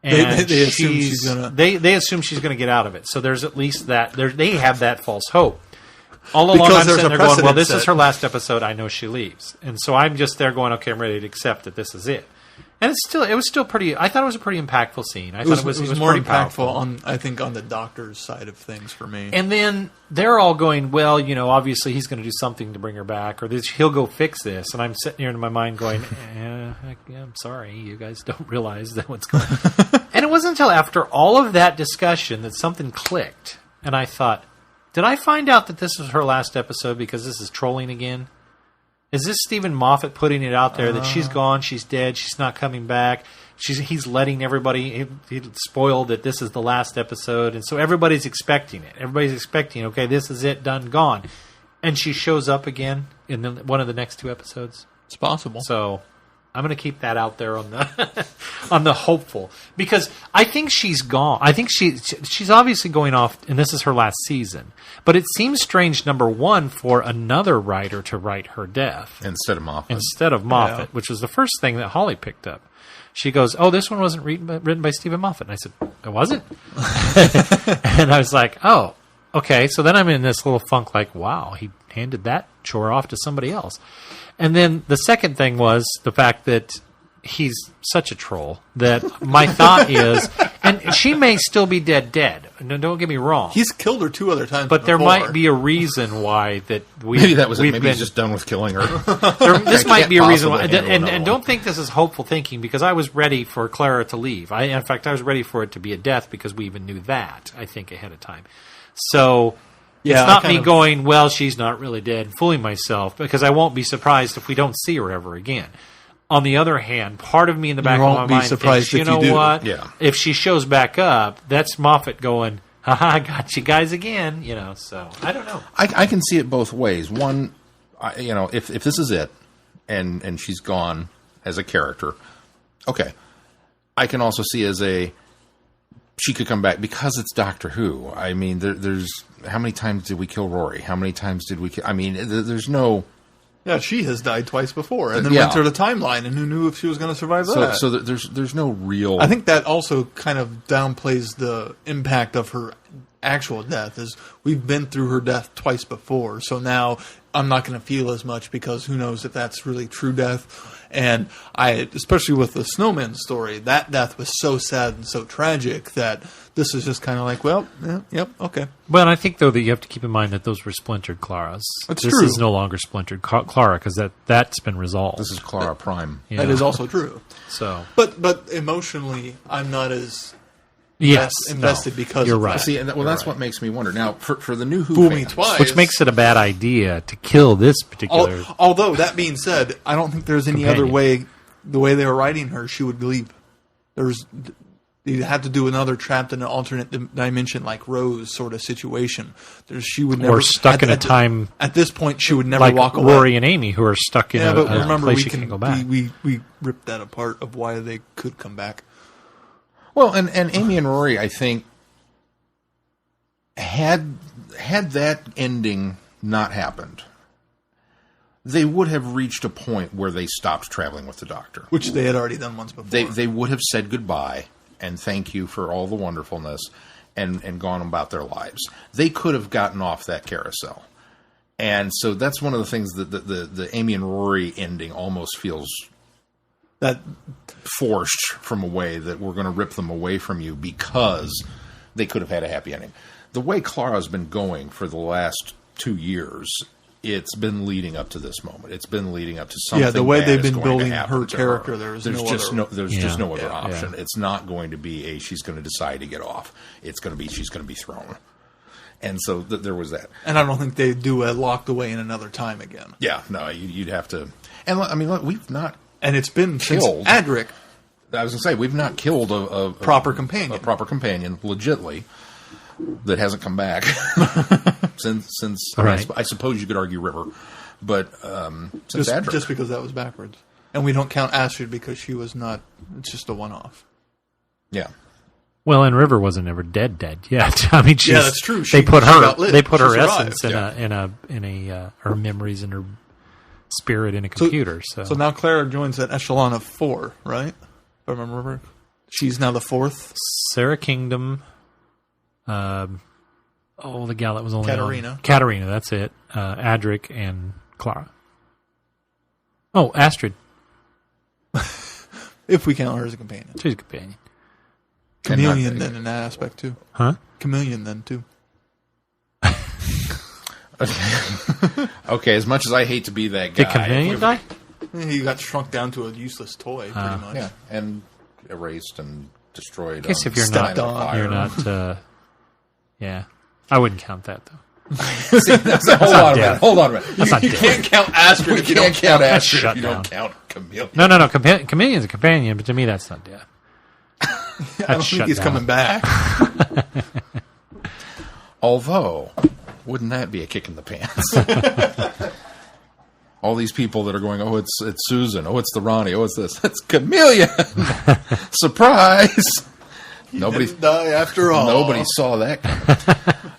And they assume she's gonna. They assume she's going to get out of it. So there's at least that. They have that false hope. All along, Because I'm there's sitting a there going, "Well, precedent this is set. her last episode. I know she leaves." And so I'm just there going, "Okay, I'm ready to accept that this is it." And it was still pretty. I thought it was a pretty impactful scene. I thought it was more pretty impactful powerful. on the doctor's side of things for me. And then they're all going, well, obviously he's going to do something to bring her back, or he'll go fix this. And I'm sitting here in my mind going, I'm sorry, you guys don't realize that what's going on. And it wasn't until after all of that discussion that something clicked. And I thought, did I find out that this was her last episode because this is trolling again? Is this Stephen Moffat putting it out there that she's gone, she's dead, she's not coming back? He's letting everybody he spoiled that this is the last episode, and so everybody's expecting it. Everybody's expecting, okay, this is it, done, gone, and she shows up again in one of the next 2 episodes. It's possible. So I'm going to keep that out there on the on the hopeful, because I think she's gone. I think she's obviously going off, and this is her last season. But it seems strange, number one, for another writer to write her death Instead of Moffat, which was the first thing that Holly picked up. She goes, "Oh, this one wasn't written by Stephen Moffat." And I said, "It wasn't?" And I was like, "Oh, okay." So then I'm in this little funk like, wow, he handed that chore off to somebody else. And then the second thing was the fact that he's such a troll that my thought is, and she may still be dead. No, don't get me wrong. He's killed her 2 other times. But there before. might be a reason why that we Maybe that was it. Maybe he's just done with killing her. This might be a reason why. possibly handle And don't think this is hopeful thinking, because I was ready for Clara to leave. In fact, I was ready for it to be a death because we even knew that, I think, ahead of time. So Yeah, it's not I me kind of- going, well, she's not really dead, fooling myself, because I won't be surprised if we don't see her ever again. On the other hand, part of me in the back of my won't be mind surprised thinks, if you you know do. what? Yeah. If she shows back up, that's Moffat going, haha, I got you guys again. So I don't know. I can see it both ways. One, if this is it, and she's gone as a character, okay. I can also see as she could come back because it's Doctor Who. I mean, there's how many times did we kill Rory? How many times did we kill? I mean, there's no. Yeah, she has died twice before, and then Yeah. went through the timeline, and who knew if she was going to survive that? So there's no real. I think that also kind of downplays the impact of her actual death. Is we've been through her death twice before, so now I'm not going to feel as much because who knows if that's really true death. And especially with the snowman story, that death was so sad and so tragic that this is just kind of like, well, yeah, yep, okay. Well, I think, though, that you have to keep in mind that those were splintered Claras. That's this true. is no longer splintered Clara, because that's been resolved. This is Clara Prime. Yeah. That is also true. So, But emotionally, I'm not as yes, invested because you're of right. that. See, that's what makes me wonder. Now, for the new Who Fool me fans, twice. which makes it a bad idea to kill this particular. Although, that being said, I don't think there's any Companion. other way. The way they were writing her, she would leave. You had to do another trapped in an alternate dimension, like Rose sort of situation. She would never, or stuck in a time At this point, she would never like walk away. Rory and Amy, who are stuck in Yeah, a but remember, place we you can can't go back. we ripped that apart of why they could come back. well, and Amy and Rory, I think, had that ending not happened, they would have reached a point where they stopped traveling with the Doctor. Which they had already done once before. They would have said goodbye and thank you for all the wonderfulness and gone about their lives. They could have gotten off that carousel. And so that's one of the things that the Amy and Rory ending almost feels that forced from a way that we're going to rip them away from you because they could have had a happy ending. The way Clara's been going for the last 2 years, it's been leading up to this moment. It's been leading up to something. Yeah, the way bad they've is been going to building happen her to character, her. there's just no other Yeah. option. Yeah. It's not going to be she's going to decide to get off. She's going to be thrown. And so there was that. And I don't think they do a locked away in another time again. Yeah, no, you'd have to. And I mean, look, we've not. And it's been Killed. since Adric. I was going to say we've not killed a Proper companion. a proper companion, legitly, that hasn't come back since. Right. I suppose you could argue River, but since Adric. Just because that was backwards. And we don't count Astrid because she was not. It's just a one-off. Yeah. Well, and River wasn't ever dead yet. I mean, Yeah, that's true. They put she her outlived. they put She her survived. essence in a her memories and her spirit in a computer. So now Clara joins that echelon of 4, right? If I remember. She's now the fourth. Sarah Kingdom. The gal that was only Katarina. Katarina, that's it. Adric and Clara. Oh, Astrid. If we count her as a companion. She's a companion. Chameleon then in that aspect too. Huh? Chameleon then too. Okay, as much as I hate to be that guy. The companion guy? He got shrunk down to a useless toy, pretty much. Yeah, and erased and destroyed. I guess if you're Stepped not, on. you're not. Yeah, I wouldn't count that though. Hold on a minute. That's not You dead. can't count Astrid if you don't count Astrid Shut if you down. don't count Chameleon. No. Chameleon's a companion, but to me, that's not death. I don't think he's coming back. Although, wouldn't that be a kick in the pants? All these people that are going, oh, it's Susan, oh, it's the Ronnie, oh, it's this. It's Chameleon! Surprise! Nobody didn't die after all. Nobody saw that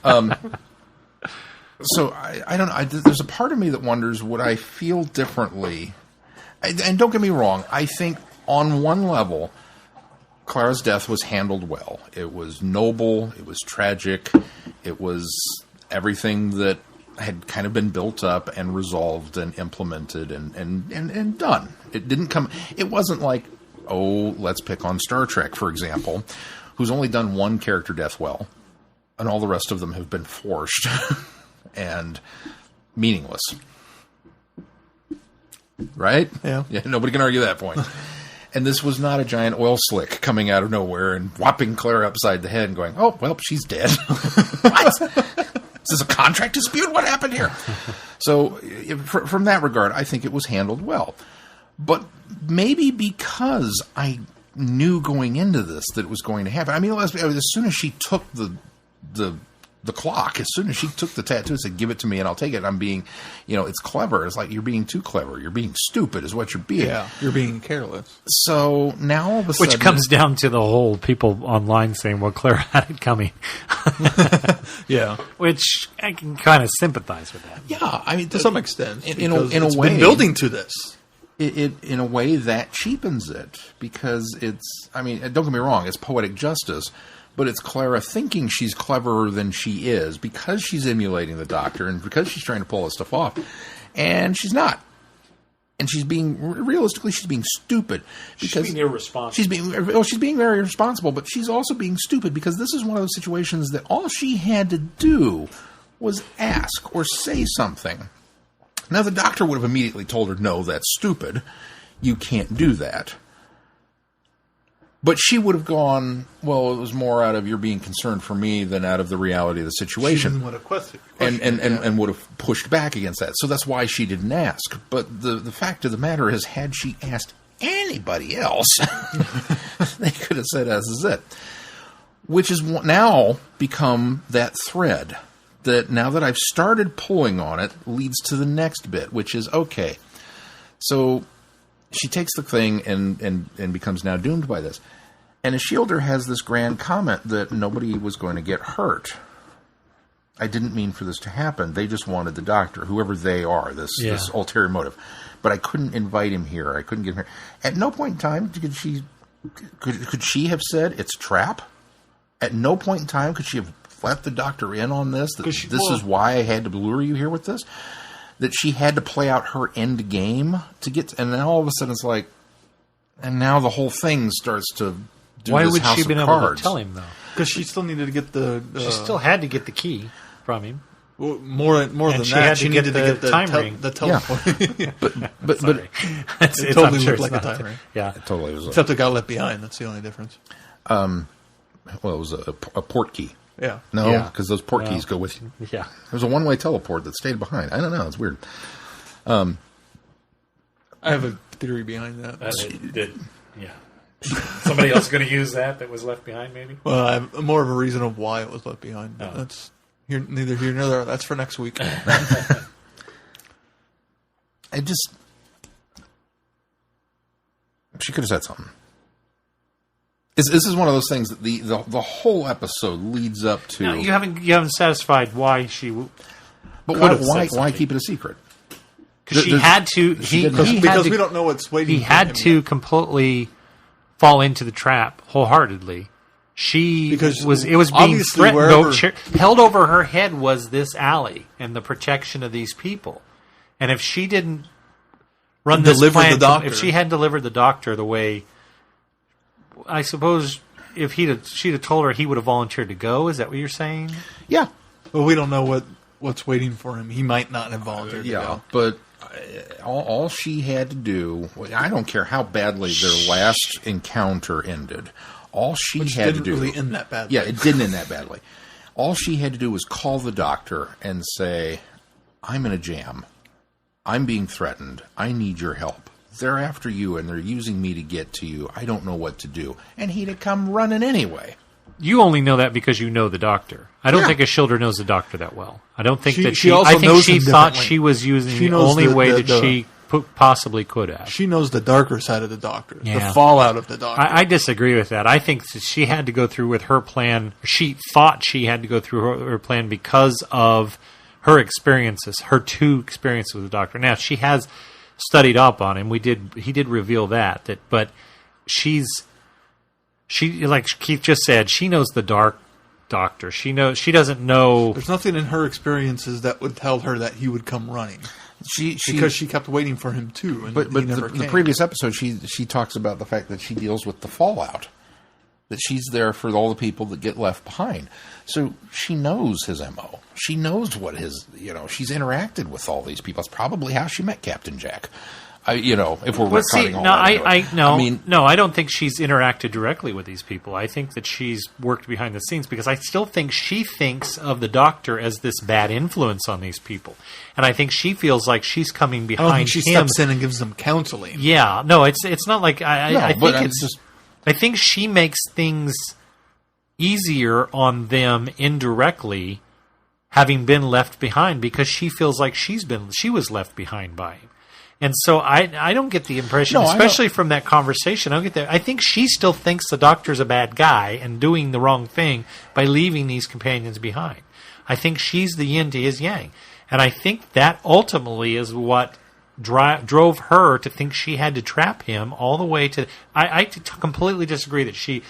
coming. So I don't know. There's a part of me that wonders, would I feel differently? And don't get me wrong. I think on one level, Clara's death was handled well. It was noble. It was tragic. It was everything that had kind of been built up and resolved and implemented and done. It didn't come. It wasn't like, oh, let's pick on Star Trek, for example, who's only done one character death well, and all the rest of them have been forced and meaningless. Right? Yeah. Nobody can argue that point. And this was not a giant oil slick coming out of nowhere and whopping Clara upside the head and going, oh, well, she's dead. What? Is this a contract dispute? What happened here? So from that regard, I think it was handled well. But maybe because I knew going into this that it was going to happen. I mean, as soon as she took the clock, as soon as she took the tattoo and said, give it to me and I'll take it, I'm being, it's clever. It's like, you're being too clever. You're being stupid is what you're being. Yeah, you're being careless. So now all of a sudden... Which comes down to the whole people online saying, well, Clara had it coming. Yeah. Which I can kind of sympathize with that. Yeah, I mean... To some extent. In a it's way... been building to this. It in a way that cheapens it because it's... I mean, don't get me wrong, it's poetic justice, but it's Clara thinking she's cleverer than she is because she's emulating the Doctor and because she's trying to pull this stuff off. And she's not. And she's being stupid. Because She's being irresponsible. She's being very irresponsible, but she's also being stupid because this is one of those situations that all she had to do was ask or say something. Now, the Doctor would have immediately told her, no, that's stupid. You can't do that. But she would have gone, well, it was more out of you're being concerned for me than out of the reality of the situation. She would have questioned and would have pushed back against that. So that's why she didn't ask. But the fact of the matter is, had she asked anybody else, they could have said, as is it. Which has now become that thread that now that I've started pulling on it leads to the next bit, which is, okay, so she takes the thing and becomes now doomed by this. And Shielder has this grand comment that nobody was going to get hurt. I didn't mean for this to happen. They just wanted the Doctor, whoever they are, this ulterior motive. But I couldn't invite him here. I couldn't get him here. At no point in time could she have said it's a trap? At no point in time could she have let the Doctor in on this? That this is why I had to lure you here with this? That she had to play out her end game to get... And then all of a sudden it's like... And now the whole thing starts to do Why this would House she of been able Cards. to tell him, though? Because she still needed to get the... She still had to get the key from him. Well, more than she that, had she to get needed to get the time ring. The telephone. Yeah. But Sorry. It's totally I'm sure looked like it's a not. time ring. Yeah. It totally was. Except it got left behind. That's the only difference. Well, it was a port key. Yeah. No, Yeah. because those port keys go with you. Yeah. There was a one-way teleport that stayed behind. I don't know. It's weird. I have a theory behind that. Yeah. Somebody else going to use that was left behind, maybe? Well, I have more of a reason of why it was left behind. But Oh. that's neither here nor there. That's for next week. She could have said something. This is one of those things that the whole episode leads up to. No, you haven't satisfied why she. But could have why said something. keep it a secret? Because she had to. She didn't- because He we don't know what's waiting. He for had him to yet. completely fall into the trap wholeheartedly. It was being obviously threatened. Held over her head was this alley and the protection of these people. And if she didn't run this plan, if she hadn't delivered the doctor the way, I suppose if she'd have told her, he would have volunteered to go. Is that what you're saying? Yeah. Well, we don't know what's waiting for him. He might not have volunteered to go. But all she had to do, I don't care how badly their last encounter ended, all she had to do... Which didn't really end that badly. Yeah, it didn't end that badly. All she had to do was call the doctor and say, I'm in a jam. I'm being threatened. I need your help. They're after you, and they're using me to get to you. I don't know what to do. And he'd have come running anyway. You only know that because you know the doctor. I don't think Ashildr knows the doctor that well. I don't think that she also I think knows she him thought differently. she was using She the knows only way the- that she possibly could have. She knows the darker side of the doctor, Yeah. the fallout of the doctor. I disagree with that. I think that she had to go through with her plan. She thought she had to go through her plan because of her experiences, her 2 experiences with the doctor. Now, she has studied up on him. He did reveal that. But she, like Keith just said, she knows the dark doctor. She doesn't know. There's nothing in her experiences that would tell her that he would come running. Because she kept waiting for him too, and But he never the came. previous episode, she talks about the fact that she deals with the fallout. That she's there for all the people that get left behind. So she knows his MO. She knows what she's interacted with all these people. It's probably how she met Captain Jack. If we're retconning all that. I don't think she's interacted directly with these people. I think that she's worked behind the scenes because I still think she thinks of the doctor as this bad influence on these people. And I think she feels like she's coming behind I don't think she him. steps in and gives them counseling. Yeah, no, it's not like I think she makes things easier on them indirectly, having been left behind because she feels like she was left behind by him. And so I don't get the impression, especially from that conversation, I don't get that. I think she still thinks the doctor's a bad guy and doing the wrong thing by leaving these companions behind. I think she's the yin to his yang. And I think that ultimately is what drove her to think she had to trap him all the way to... I completely disagree that she...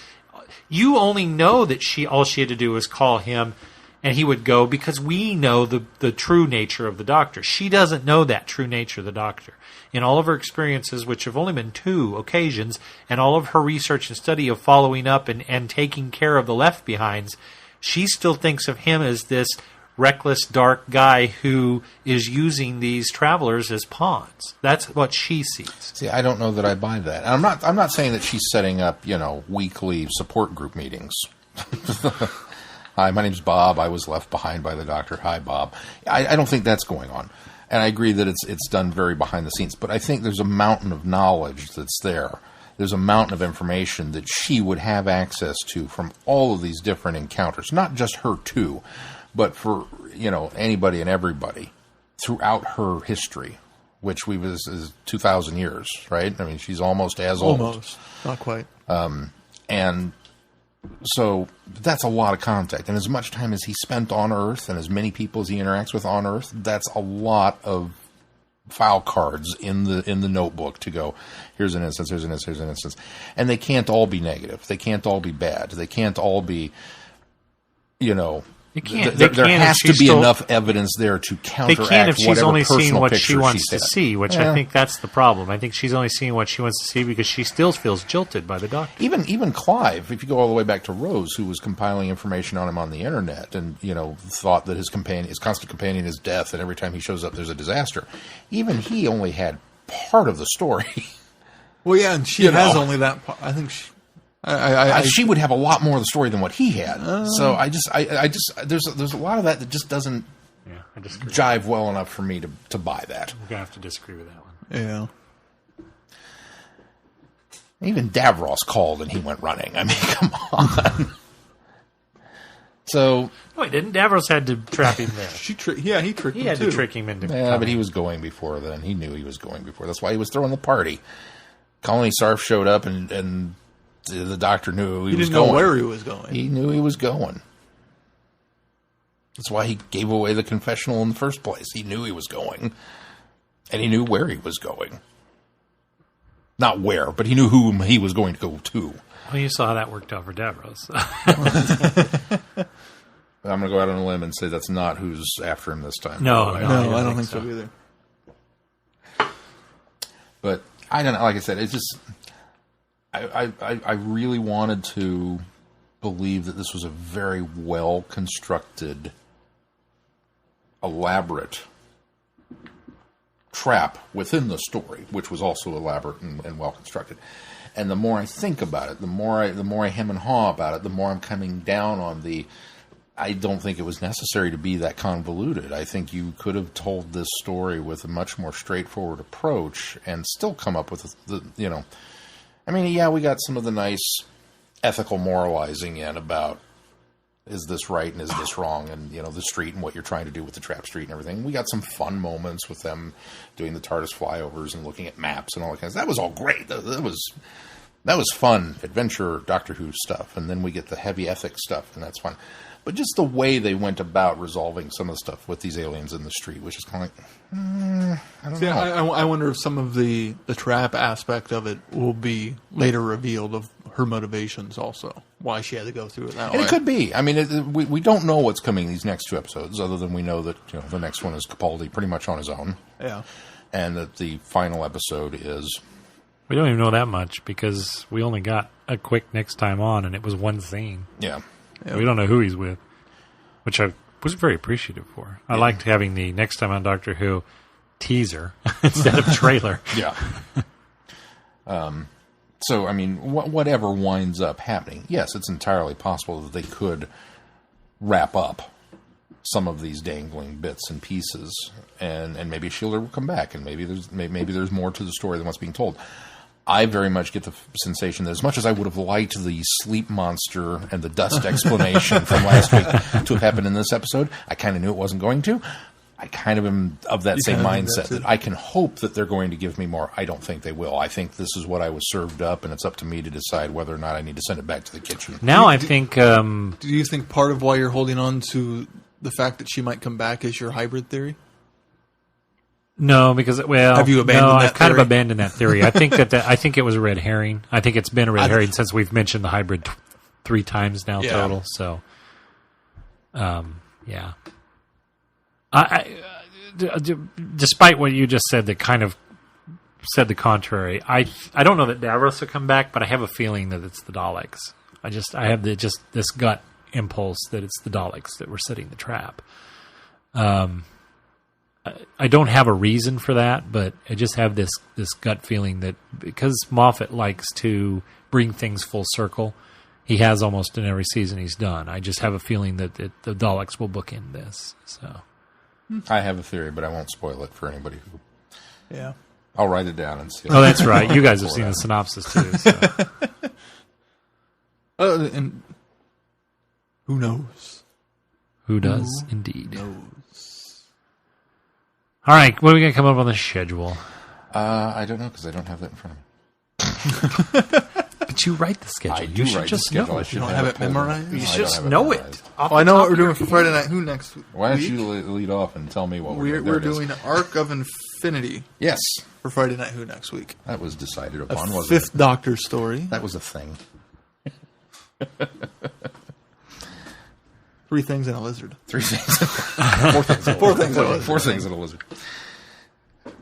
You only know that all she had to do was call him and he would go because we know the true nature of the doctor. She doesn't know that true nature of the doctor. In all of her experiences, which have only been 2 occasions, and all of her research and study of following up and taking care of the left behinds, she still thinks of him as this reckless, dark guy who is using these travelers as pawns. That's what she sees. See, I don't know that I buy that. And I'm not saying that she's setting up, weekly support group meetings. Hi, my name's Bob. I was left behind by the doctor. Hi, Bob. I don't think that's going on. And I agree that it's done very behind the scenes. But I think there's a mountain of knowledge that's there. There's a mountain of information that she would have access to from all of these different encounters. Not just her 2, but for, anybody and everybody throughout her history, which is 2,000 years, right? I mean, she's almost as old. Almost. Not quite. And so that's a lot of contact. And as much time as he spent on Earth and as many people as he interacts with on Earth, that's a lot of file cards in the notebook to go, here's an instance, here's an instance, here's an instance. And they can't all be negative. They can't all be bad. They can't all be, there has to be enough evidence there to counteract they can if she's whatever only personal seeing what picture she wants she's to had. see, which I think that's the problem. I think she's only seeing what she wants to see because she still feels jilted by the doctor. Even Clive, if you go all the way back to Rose, who was compiling information on him on the internet and, thought that his constant companion is death and every time he shows up there's a disaster. Even he only had part of the story. Well, yeah, and she has only that part. I think she would have a lot more of the story than what he had. So I just there's a lot of that just doesn't jive well enough for me to buy that. We're gonna have to disagree with that one. Yeah. Even Davros called and he went running. I mean, come on. So no, he didn't. Davros had to trap him there. he tricked him He had too. to trick him into. Yeah, but he was going before then. He knew he was going before. That's why he was throwing the party. Colony Sarf showed up and the doctor knew he was going. He didn't know where he was going. He knew he was going. That's why he gave away the confessional in the first place. He knew he was going. And he knew where he was going. Not where, but he knew whom he was going to go to. Well, you saw how that worked out for Davros. I'm going to go out on a limb and say that's not who's after him this time. No, I don't think so either. But I don't know. Like I said, it's just I really wanted to believe that this was a very well constructed, elaborate trap within the story, which was also elaborate and well constructed. And the more I think about it, the more I hem and haw about it, the more I'm coming down on I don't think it was necessary to be that convoluted. I think you could have told this story with a much more straightforward approach and still come up with I mean, yeah, we got some of the nice ethical moralizing in about is this right and is this wrong, and the street and what you're trying to do with the trap street and everything. We got some fun moments with them doing the TARDIS flyovers and looking at maps and all that kind of stuff. That was all great. That was fun adventure Doctor Who stuff, and then we get the heavy ethics stuff, and that's fun. But just the way they went about resolving some of the stuff with these aliens in the street, which is kind of like, I don't know. I wonder if some of the trap aspect of it will be later revealed of her motivations also, why she had to go through it that way. It could be. I mean, we don't know what's coming these next two episodes, other than we know that the next one is Capaldi pretty much on his own. Yeah. And that the final episode is... We don't even know that much because we only got a quick next time on, and it was one scene. Yeah. We don't know who he's with, which I was very appreciative for. I liked having the next time on Doctor Who teaser instead of trailer. Yeah. So, I mean, whatever winds up happening, yes, it's entirely possible that they could wrap up some of these dangling bits and pieces, and maybe Shielder will come back, and maybe there's more to the story than what's being told. I very much get the sensation that as much as I would have liked the sleep monster and the dust explanation from last week to have happened in this episode, I kind of knew it wasn't going to. I kind of am of that same mindset that I can hope that they're going to give me more. I don't think they will. I think this is what I was served up, and it's up to me to decide whether or not I need to send it back to the kitchen. Now I think... do you think part of why you're holding on to the fact that she might come back is your hybrid theory? No, because have you abandoned that I've kind of abandoned that theory. I think I think it was a red herring. I think it's been a red herring since we've mentioned the hybrid 3 times now total. So, yeah. Despite what you just said, that kind of said the contrary. I don't know that Davros will come back, but I have a feeling that it's the Daleks. I have this gut impulse that it's the Daleks that were setting the trap. I don't have a reason for that, but I just have this gut feeling that because Moffat likes to bring things full circle, he has almost in every season he's done. I just have a feeling that the Daleks will bookend this. So I have a theory, but I won't spoil it for anybody who. Yeah, I'll write it down and see. Oh, that's right. You guys have seen the synopsis too. So. And who knows? Who does indeed? All right, what are we going to come up on the schedule? I don't know because I don't have that in front of me. But you write the schedule. I do write the schedule. I should don't have it memorized? You should just know it. I know what we're doing for Friday Night Who next week. Why don't you lead off and tell me what we're doing? We're doing Arc of Infinity. Yes. For Friday Night Who next week. That was decided upon, wasn't it? Fifth Doctor story. That was a thing. 3 things and a lizard. 3 things. 4 things. 4 things and a lizard. 4 things and a lizard.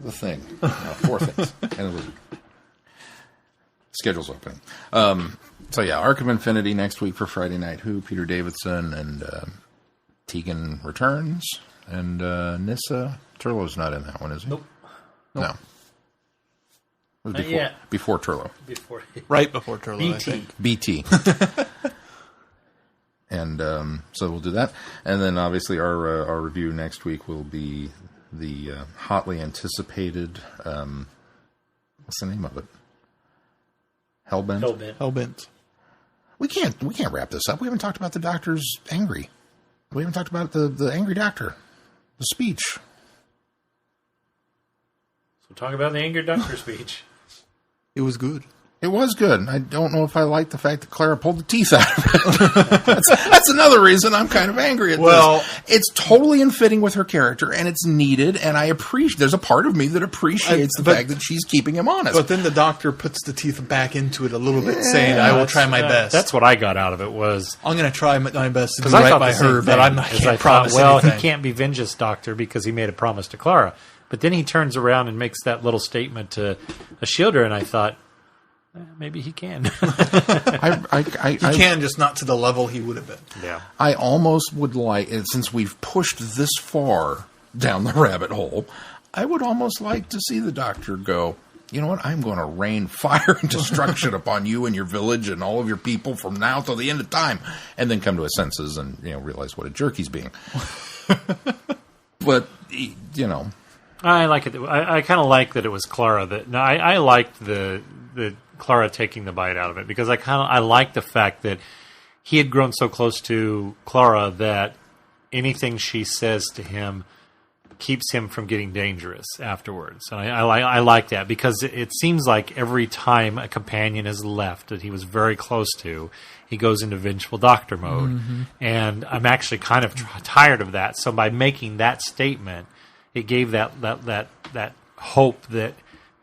The thing. 4 things and a lizard. Schedule's opening. So yeah, Arc of Infinity next week for Friday Night Who. Peter Davidson and Tegan returns, and Nyssa Turlough's not in that one, is he? Nope. No. It was before Turlough. Right before Turlough, I think. BT. And so we'll do that. And then obviously our review next week will be the hotly anticipated, what's the name of it? Hellbent. We can't wrap this up. We haven't talked about the Doctor's angry. We haven't talked about the angry Doctor. The speech. So talk about the angry Doctor speech. It was good. It was good. I don't know if I like the fact that Clara pulled the teeth out of it. that's another reason I'm kind of angry at this. It's totally in fitting with her character, and it's needed, and I appreciate... There's a part of me that appreciates the fact that she's keeping him honest. But then the doctor puts the teeth back into it a little bit, saying, I will try my best. That's what I got out of it was... I'm going to try my best to do right by her, but I can't promise anything. He can't be Vengeance Doctor because he made a promise to Clara. But then he turns around and makes that little statement to Shielder, and I thought... maybe he can. He can, just not to the level he would have been. Yeah. I almost would like, since we've pushed this far down the rabbit hole, I would almost like to see the Doctor go, you know what, I'm going to rain fire and destruction upon you and your village and all of your people from now till the end of time, and then come to his senses and realize what a jerk he's being. But, I like it. I kind of like that it was Clara that... No, I liked the Clara taking the bite out of it because I like the fact that he had grown so close to Clara that anything she says to him keeps him from getting dangerous afterwards. And I like that because it seems like every time a companion is left that he was very close to, he goes into vengeful doctor mode. Mm-hmm. And I'm actually kind of tired of that. So by making that statement, it gave that hope that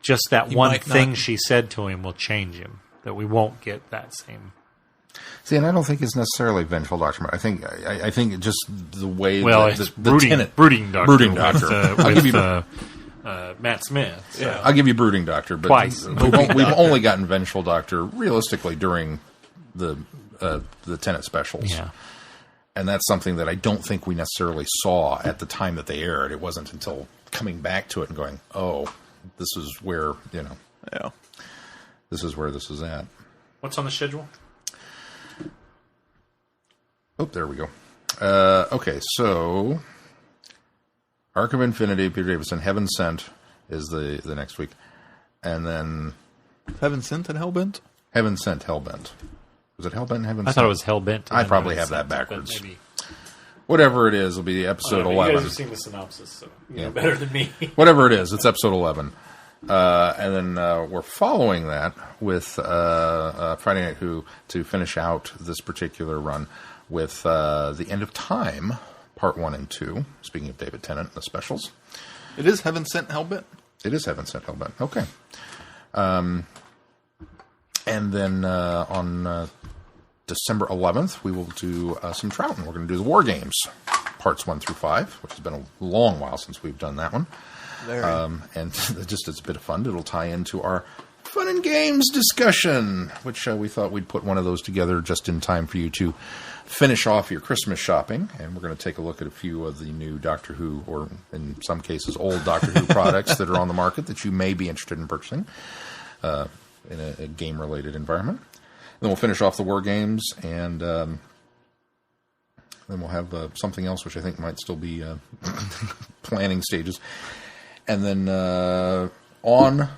just that one thing she said to him will change him, that we won't get that same. See, and I don't think it's necessarily vengeful doctor. I think just the way it's brooding doctor. Brooding doctor. I'll give you Matt Smith. So. Yeah, I'll give you brooding doctor, but twice. We've only gotten vengeful doctor realistically during the Tennant specials. Yeah. And that's something that I don't think we necessarily saw at the time that they aired. It wasn't until coming back to it and going, oh, this is where, this is where this is at. What's on the schedule? Oh, there we go. Okay, so Arc of Infinity, Peter Davison, Heaven Sent is the next week. And then... Heaven Sent and Hellbent? Heaven Sent, Hellbent. Was it Hellbent and Heaven Sent? I thought it was Hellbent. I probably have that backwards. Whatever it is, it'll be episode 11. You guys have seen the synopsis, so you know better than me. Whatever it is, it's episode 11. And then we're following that with Friday Night Who to finish out this particular run with The End of Time, Part 1 and 2. Speaking of David Tennant and the specials. It is Heaven Sent Hellbent? It is Heaven Sent Hellbent. Okay. And then on December 11th, we will do some Troughton. We're going to do the War Games, Parts 1 through 5, which has been a long while since we've done that one. And just it's a bit of fun. It'll tie into our Fun and Games discussion, which we thought we'd put one of those together just in time for you to finish off your Christmas shopping. And we're going to take a look at a few of the new Doctor Who, or in some cases old Doctor Who products that are on the market that you may be interested in purchasing in a game-related environment. Then we'll finish off the War Games, and then we'll have something else which I think might still be planning stages. And then on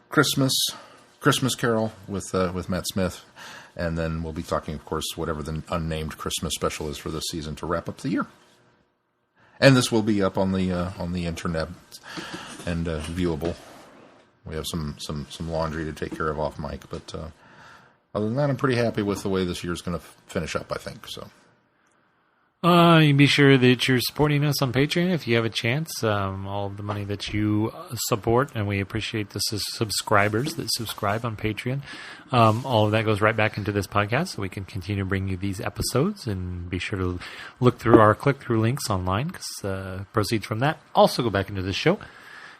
Christmas Carol with Matt Smith, and then we'll be talking, of course, whatever the unnamed Christmas special is for this season to wrap up the year. And this will be up on the internet and viewable. We have some laundry to take care of off mic, but other than that, I'm pretty happy with the way this year's going to finish up, I think. So, you be sure that you're supporting us on Patreon if you have a chance. All the money that you support, and we appreciate the subscribers that subscribe on Patreon. All of that goes right back into this podcast, so we can continue to bring you these episodes. And be sure to look through our click-through links online, because proceeds from that also go back into this show.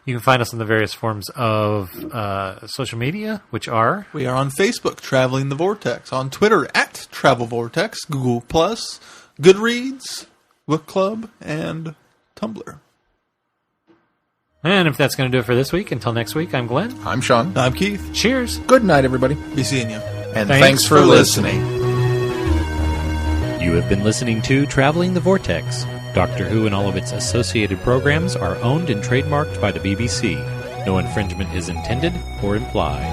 You can find us on the various forms of social media, which are... We are on Facebook, Traveling the Vortex. On Twitter, at Travel Vortex. Google+, Goodreads, Book Club, and Tumblr. And if that's going to do it for this week, until next week, I'm Glenn. I'm Sean. I'm Keith. Cheers. Good night, everybody. Be seeing you. And thanks for listening. You have been listening to Traveling the Vortex. Doctor Who and all of its associated programs are owned and trademarked by the BBC. No infringement is intended or implied.